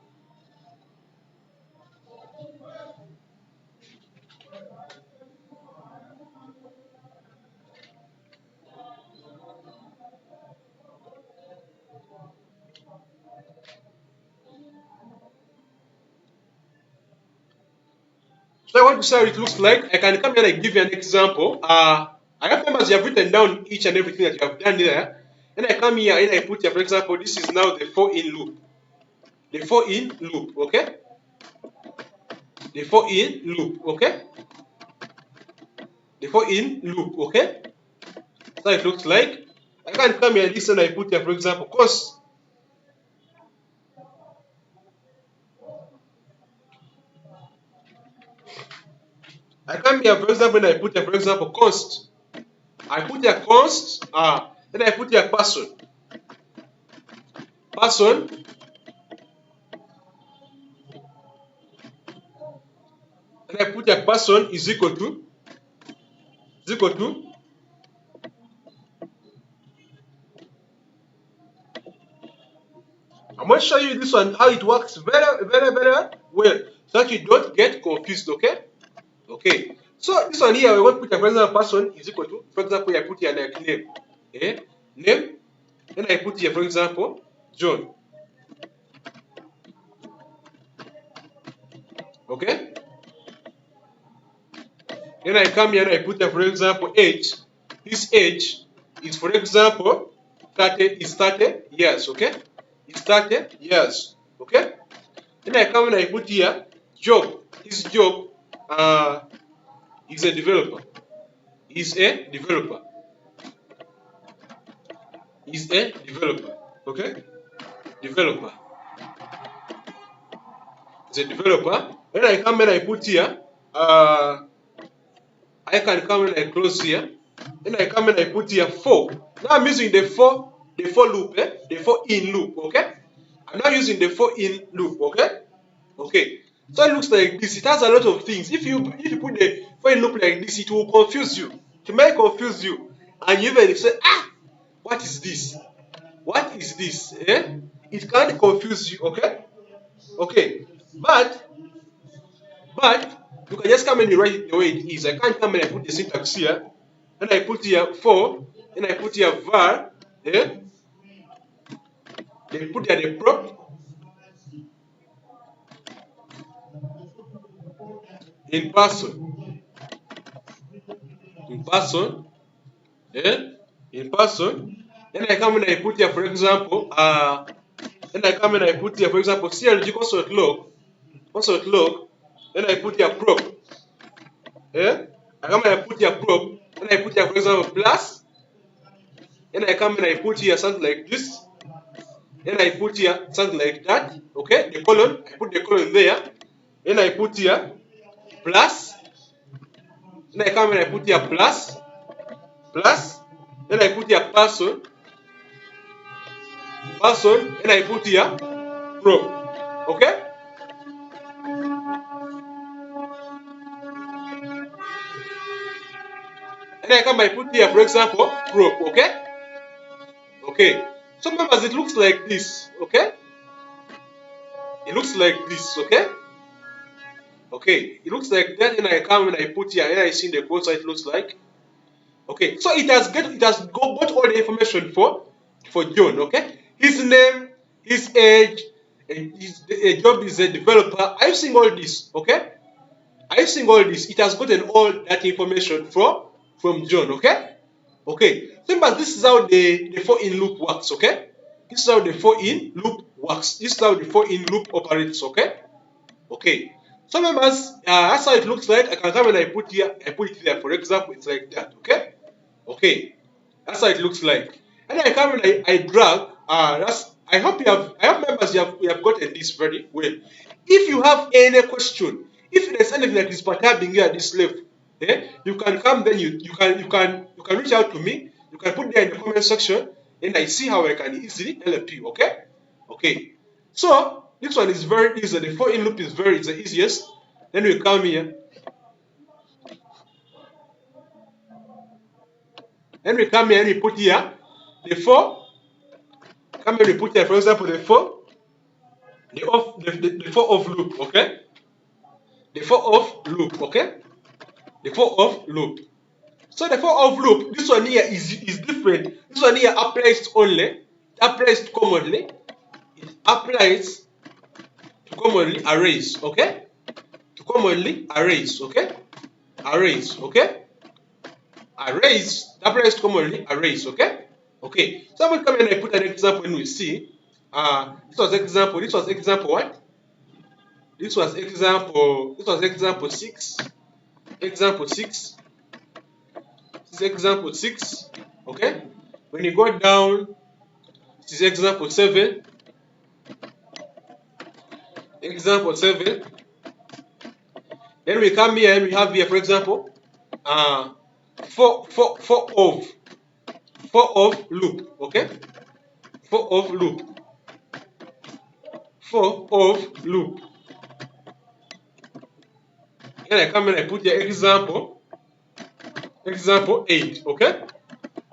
Speaker 1: So I want to see how it looks like. I can come here and give you an example. I have members you have written down each and everything that you have done there. And I come here and I put here, for example, this is now the for in loop. The for in loop, okay? The for in loop, okay? The for in loop, okay? So it looks like. I can come here and this and I put here, for example, cost. I come here, for example, and I put here, for example, cost. I put here cost, then I put here person. Person, and I put here person is equal to, I'm going to show you this one, how it works very well, so that you don't get confused, okay? Okay. So this one here, we want to put, for example, person is equal to, for example, I put here like name. Okay? Name. Then I put here, for example, John. Okay? Then I come here and I put here, for example, age. This age is, for example, 30 years. Okay? It's 30 years. Okay? Then I come and I put here job. His job is a developer. Is a developer. Is a developer. Okay? Developer. Is a developer. Then I come and I put here I can come and I close here. Then I come and I put here for. Now I'm using the for loop, the for in loop, okay? I'm now using the for in loop, okay? Okay. So it looks like this. It has a lot of things. If you put the for in loop like this, it will confuse you. It may confuse you. And you even say, what is this? What is this? Eh? It can't confuse you, okay? Okay. But you can just come and write it the way it is. I can't come and I put the syntax here. Then I put here for, then I put here var, then put here the prop in person. In person, in person. Then I come and I put here, for example, then I come and I put here, for example, CLG console log, then I put here prop. I come and I put here prop, then I put here, for example, plus, then I come and I put here something like this. Then I put here something like that, okay? The colon, I put the colon there. Then I put here plus. Then I come and I put here plus. Then I put here person. Then I put here pro, okay? And I come and I put here, for example, pro, okay? Okay. So members, it looks like this, okay? It looks like this, okay? Okay, it looks like that, and I come and I put here, and I see the code, so it looks like. Okay, so it has got all the information for John, okay? His name, his age, and his job is a developer. Are you seeing all this, okay? Are you seeing all this? It has gotten all that information from John, okay? Okay, so but this is how the for in loop works, okay? This is how the for in loop works. This is how the for in loop operates, okay? Okay. So members, that's how it looks like. I can come and I put it there. For example, it's like that, okay? Okay. That's how it looks like. And I come and I drag. I hope members you have gotten this very well. If you have any question, if there's anything that is perturbing you at this level, you can come, then you can reach out to me. You can put there in the comment section, and I see how I can easily help you, okay? Okay. So this one is very easy. The for in loop is the easiest. Then we come here. Then we come here and we put here the for. Come here, we put here, for example, the for of loop, okay? The for of loop, okay? The for of loop. So the for of loop, this one here is different. This one here applies commonly. It applies to commonly arrays, okay? To commonly arrays, okay? Arrays, okay? Arrays, double commonly arrays, okay? Okay, so I'm going to come and I put an example and we see. This was example what? This was example 6. Example 6. This is example 6, okay? When you go down, this is example 7. Example 7. Then we come here and we have here, for example, for of loop, okay? For of loop. For of loop. And I come and I put here example 8, okay?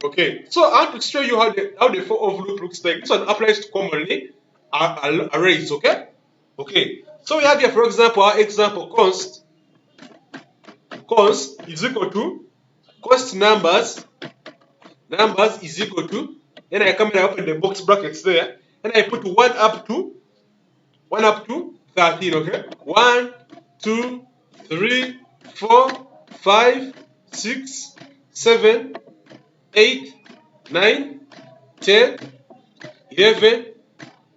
Speaker 1: Okay, so I want to show you how the for of loop looks like. This one applies to commonly arrays, okay? Okay, so we have here, for example, our example const is equal to const numbers is equal to, then I come and I open the box brackets there, and I put 1 up to 13, okay? 1, 2, 3, 4, 5, 6, 7, 8, 9, 10, 11,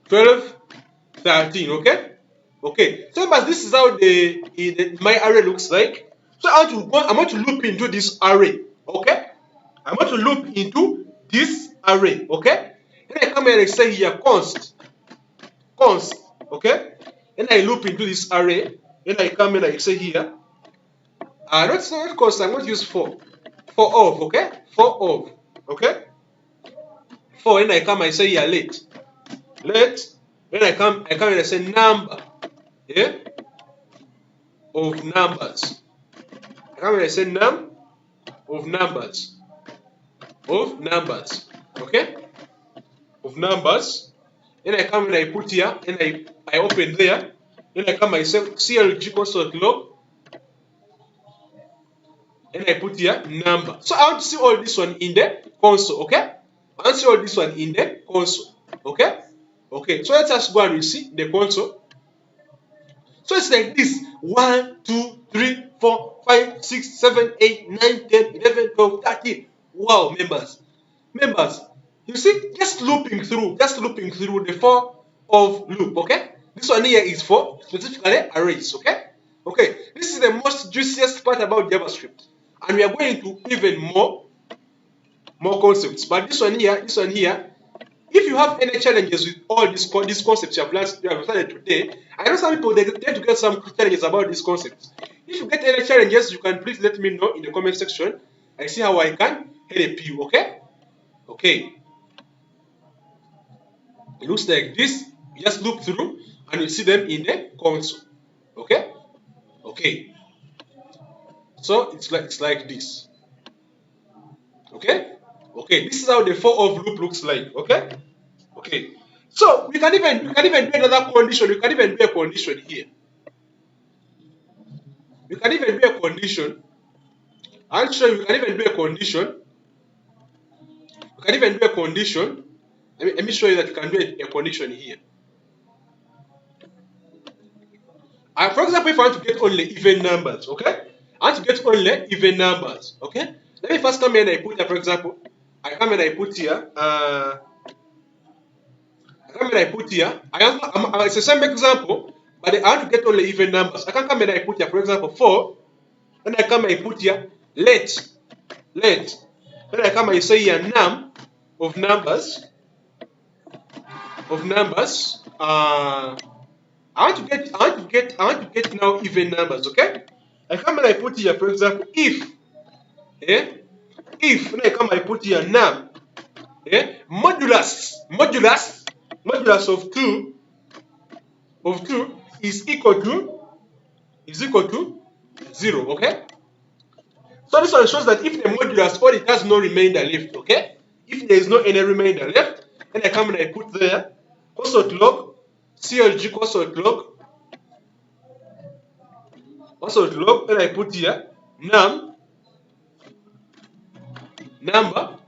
Speaker 1: 12, 13, okay? Okay, so this is how my array looks like. So I'm going to loop into this array, okay? I'm going to loop into this array, okay? Then I come here and I say here const, okay? Then I loop into this array. Then I come and I say here, not const, I'm going to use for of, okay? For of, okay? For, and I come and I say here let. Then I come and I say number, yeah? Of numbers. I come and I say num of numbers. Of numbers, okay? Of numbers. Then I come and I put here, and I open there. Then I come and I say clg console.log, and I put here number. So I want to see all this one in the console, okay? I want to see all this one in the console, okay? Okay, so let's just go and see the console. So it's like this: 1, 2, 3, 4, 5, 6, 7, 8, 9, 10, 11, 12, 13. Wow, members. You see, just looping through the for of loop, okay? This one here is for specifically arrays, okay? Okay, this is the most juiciest part about JavaScript. And we are going into even more concepts. But this one here, if you have any challenges with all these concepts you have studied today, I know some people, they tend to get some challenges about these concepts. If you get any challenges, you can please let me know in the comment section. I see how I can help you, okay? Okay. It looks like this. You just loop through and you see them in the console. Okay? Okay. So it's like this. Okay? Okay, this is how the for of loop looks like. Okay? Okay. So we can even do another condition. You can even do a condition here. You can even do a condition. I'll show you. You can even do a condition. You can even do a condition. Let me show you that you can do a condition here. For example, if I want to get only even numbers, okay? I want to get only even numbers, okay? Let me first come here and I put here, for example, I come and I put here, it's the same example, but I want to get only even numbers. I can come and I put here, for example, 4, then I come and I put here, let. Then I come and I say here, num of numbers, I want to get now even numbers, okay? I come and I put here, for example, if, then I come and I put here num, modulus of 2 is equal to 0, okay? So this one shows that if the modulus or it has no remainder left, okay? If there is no any remainder left, then I come and I put there console.log, clg console.log, and I put here number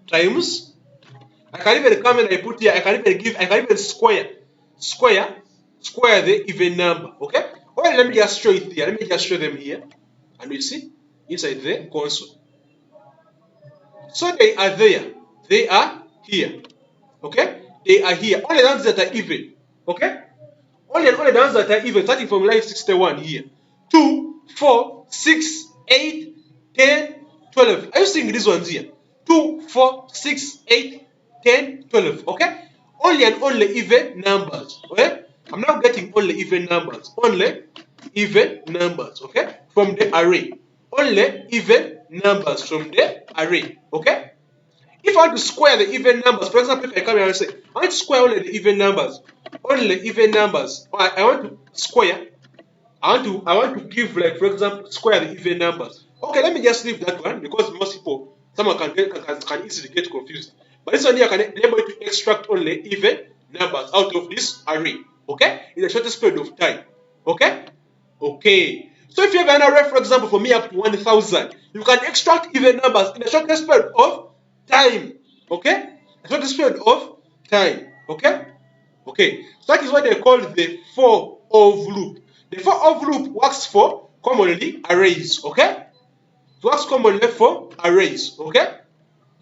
Speaker 1: times. I can even come and I put here, I can even square the even number, okay? Well, let me just show it here. Let me just show them here. And we see inside the console. So they are there. They are here. Okay? They are here. Only the ones that are even. Okay? Only the ones that are even, starting from line 61 here. 2, 4, 6, 8, 10, 12. Are you seeing these ones here? 2, 4, 6, 8, 10, 12. Okay? Only and only even numbers. Okay? I'm not getting only even numbers. Only even numbers. Okay? From the array. Only even numbers from the array. Okay? If I want to square the even numbers, for example, if I come here and say, I want to square only the even numbers, I want to square, I want to give, like, for example, square the even numbers. Okay, let me just leave that one because most people, someone can easily get confused. But this one here can enable you to extract only even numbers out of this array. Okay, in the shortest period of time. Okay, okay. So if you have an array, for example, for me up to 1,000, you can extract even numbers in the shortest period of time. Okay, the shortest period of time. Okay. Okay, so that is what they call the for of loop. The for of loop works for commonly arrays. Okay, it works commonly for arrays. Okay,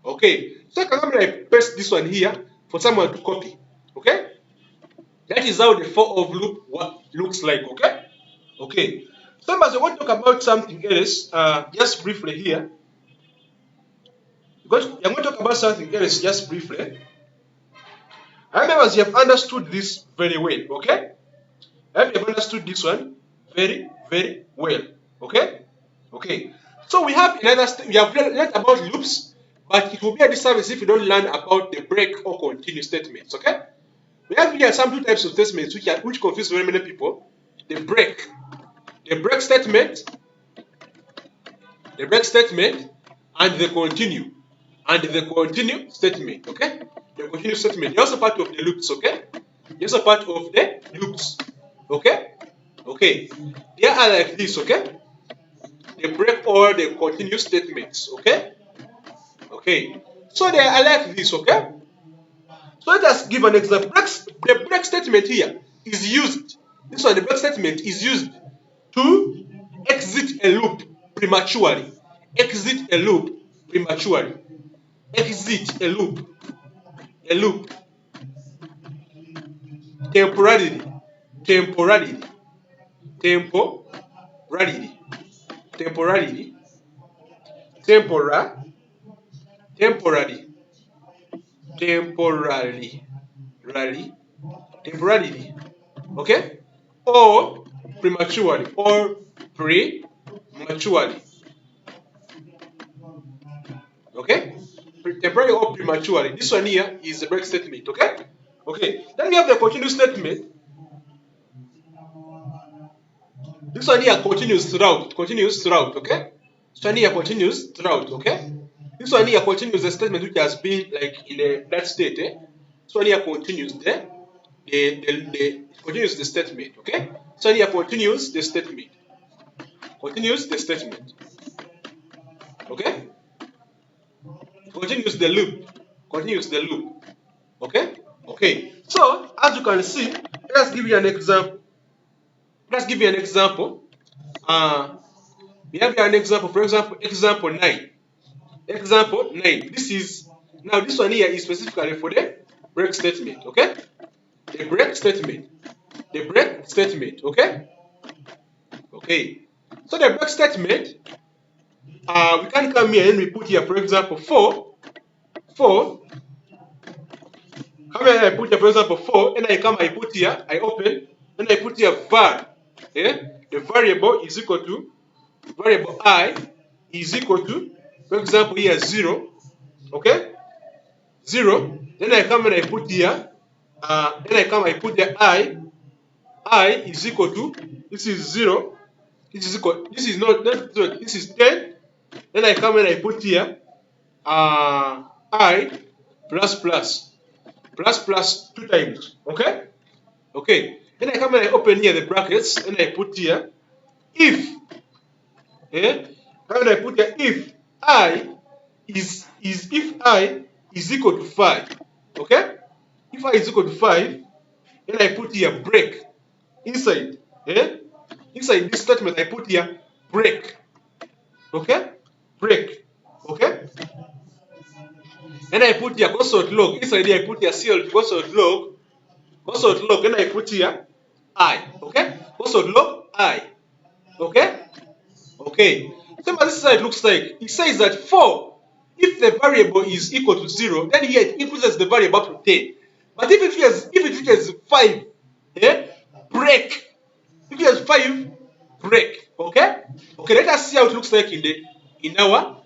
Speaker 1: okay. So I can come and paste this one here for someone to copy. Okay, that is how the for of loop looks like. Okay, okay. So as we want to talk about something else, just briefly here, because I'm going to talk about something else just briefly. I remember you have understood this very well. Okay. I hope you have understood this one very, very well. Okay? Okay. So we have another we have learned about loops, but it will be a disservice if you don't learn about the break or continue statements. Okay? We have here some two types of statements which confuse very many people. The break statement, and the continue. And the continue statement. Okay? The continue statement. They're also part of the loops, okay? They're also part of the loops. Okay? Okay, they are like this, okay? They break all the continuous statements, okay? Okay, so they are like this, okay? So let us give an example. The break statement here is used, this one, the break statement is used to exit a loop prematurely. Exit a loop prematurely. Exit a loop temporarily. Temporarily. Temporarily. Temporarily. Temporarily. Temporarily. Temporarily. Temporarily. Okay? Or prematurely. Or prematurely. Okay? Temporarily or prematurely. This one here is the break statement. Okay? Okay. Then we have the continue statement. This one here continues throughout. Continues throughout. Okay? This one here continues throughout. Okay? This one here continues the statement which has been like in that state. This one here continues continues the statement. Okay? So here continues the statement. Continues the statement. Okay? Continues the loop. Continues the loop. Okay? Okay. So as you can see, let's give you an example. Let's give you an example. We have here an example. For example, example 9. Example 9. This one here is specifically for the break statement. Okay? The break statement. The break statement. Okay? Okay. So the break statement, we can come here and we put here, for example, 4. Come here and I put here, for example, 4, and I put here, I open, and I put here var. Yeah? The variable is equal to, variable I is equal to, for example, here 0. Okay? 0. Then I come and I put here, I put here I is equal to, this is 0. This is equal, this is not 0, this is 10. Then I come and I put here, I plus 2 times. Okay? Okay. Then I come and I open here the brackets and I put here if. Come and I put here if I is equal to 5. Okay? If I is equal to 5, then I put here break inside. inside this statement I put here break. Okay? Break. Okay? And I put here console.log. Inside here I put here clg console.log, and I put here I. Okay? Console.log I. Okay? Okay. So this is how it looks like. It says that for if the variable is equal to 0, then here it increases the variable up to 10. But if it reaches 5, break. If it has 5, break. Okay? Okay, let us see how it looks like in our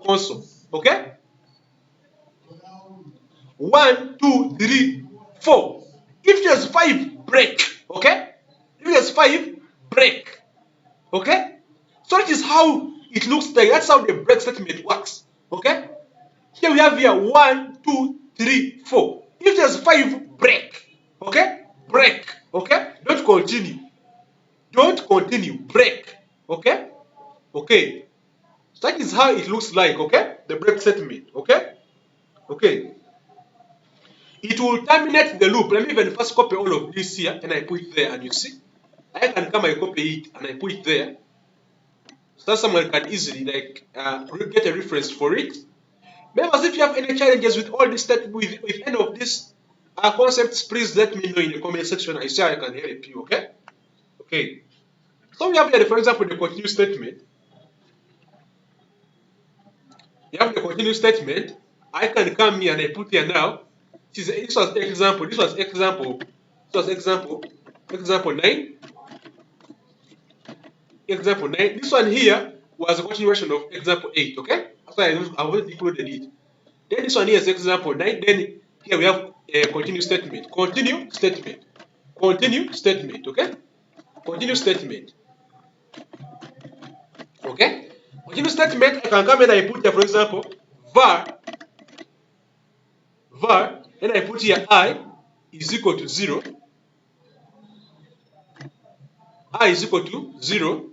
Speaker 1: console. Okay? 1, 2, 3, 4. If it has 5, break. Okay? If it has 5, break. Okay? So that is how it looks like. That's how the break statement works. Okay? Here we have 1, 2, 3, 4. If there's 5, break. Okay? Break. Okay? Don't continue. Don't continue. Break. Okay? Okay. So that is how it looks like. Okay? The break statement. Okay? Okay. It will terminate the loop. Let me even first copy all of this here and I put it there, and you see. I can come and copy it and I put it there. So that someone can easily get a reference for it. Members, if you have any challenges with all this with any of these concepts, please let me know in the comment section. I say I can help you. Okay? Okay. So we have here, for example, the continue statement. You have the continue statement. I can come here and I put here now. This was example. This was example. This was example. Example 9. Example 9. This one here was a continuation of example 8. Okay? That's why I already included it. Then this one here is example 9. Then here we have a continue statement. Continue statement. Continue statement. Okay? Continue statement. Okay? Continue statement, I can come and I put here, for example, var, and I put here I is equal to 0. I is equal to 0.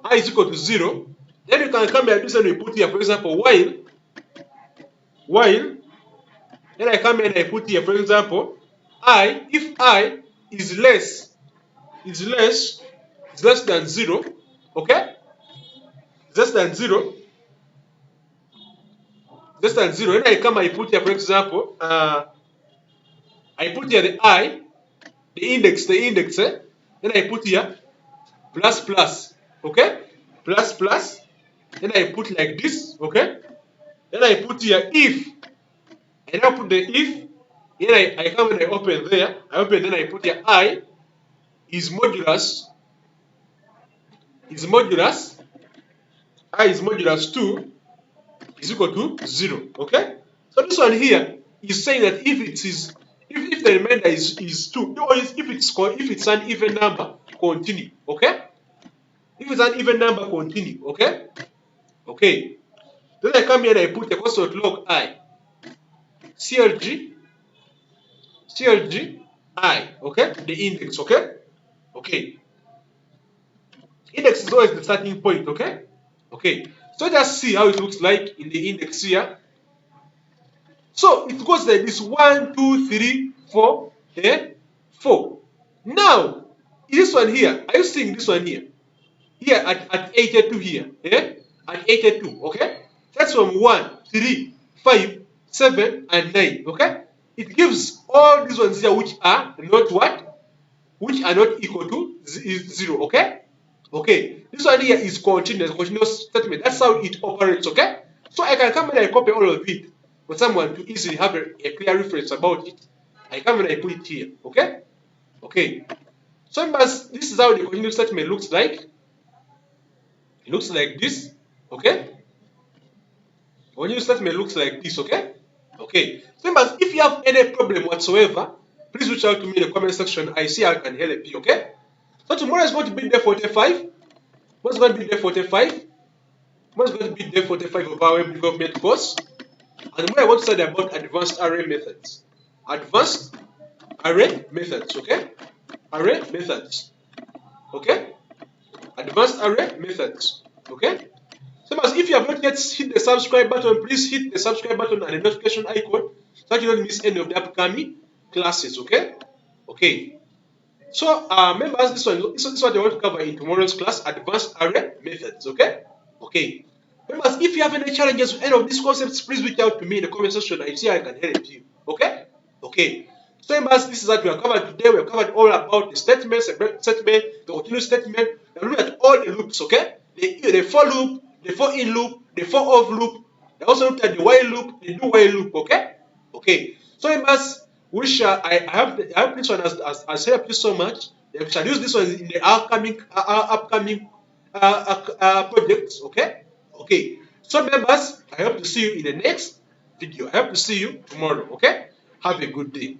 Speaker 1: I is equal to 0. Then you can come here and we put here, for example, while, then I come here and I put here, for example, I, if I is less than 0, okay? Less than 0, and I come and I put here, for example, I put here the I, the index, then I put here plus, okay? Plus, then I put like this, okay? Then I put here if, and I put the if, then I come and I open there, then I put here I is modulus, I is modulus 2 is equal to 0, okay? So this one here is saying that if the remainder is 2, or if it's an even number, continue, okay? If it's an even number, continue, okay? Okay. Then I come here and I put a console.log I. CLG I, okay? The index, okay? Okay. Index is always the starting point, okay? Okay. So just see how it looks like in the index here. So it goes like this: 1, 2, 3, 4, 4. Now, this one here, are you seeing this one here? Here at 82 here, at 82, okay? That's from 1, 3, 5, 7, and 9, okay? It gives all these ones here which are not what? Which are not equal to 0, okay? Okay, this one here is continuous statement. That's how it operates, okay? So I can come and I copy all of it for someone to easily have a clear reference about it. I come and I put it here, okay? Okay. So members, this is how the continuous statement looks like. It looks like this, okay? Continuous statement looks like this, okay? Okay. So members, if you have any problem whatsoever, please reach out to me in the comment section. I see I can help you, okay? So tomorrow is going to be day 45. What's going to be day 45? What's going to be day 45 of our web development course? And where I want to study about advanced array methods. Advanced array methods, okay? Array methods, okay? Advanced array methods, okay? So if you have not yet hit the subscribe button, please hit the subscribe button and the notification icon so that you don't miss any of the upcoming classes. Okay. Okay. So members, this one I want to cover in tomorrow's class, advanced array methods. Okay. Okay. Members, if you have any challenges with any of these concepts, please reach out to me in the comment section and see how I can help you. Okay? Okay. So members, this is what we have covered today. We have covered all about the statements, the break statement, the continuous statement. We have looked at all the loops, okay? The for loop, the for in loop, the for of loop. We also looked at the while loop, the do while loop, okay? Okay. So members, I hope this one has helped you so much. We shall use this one in the upcoming projects, okay? Okay. So members, I hope to see you in the next video. I hope to see you tomorrow, okay? Have a good day.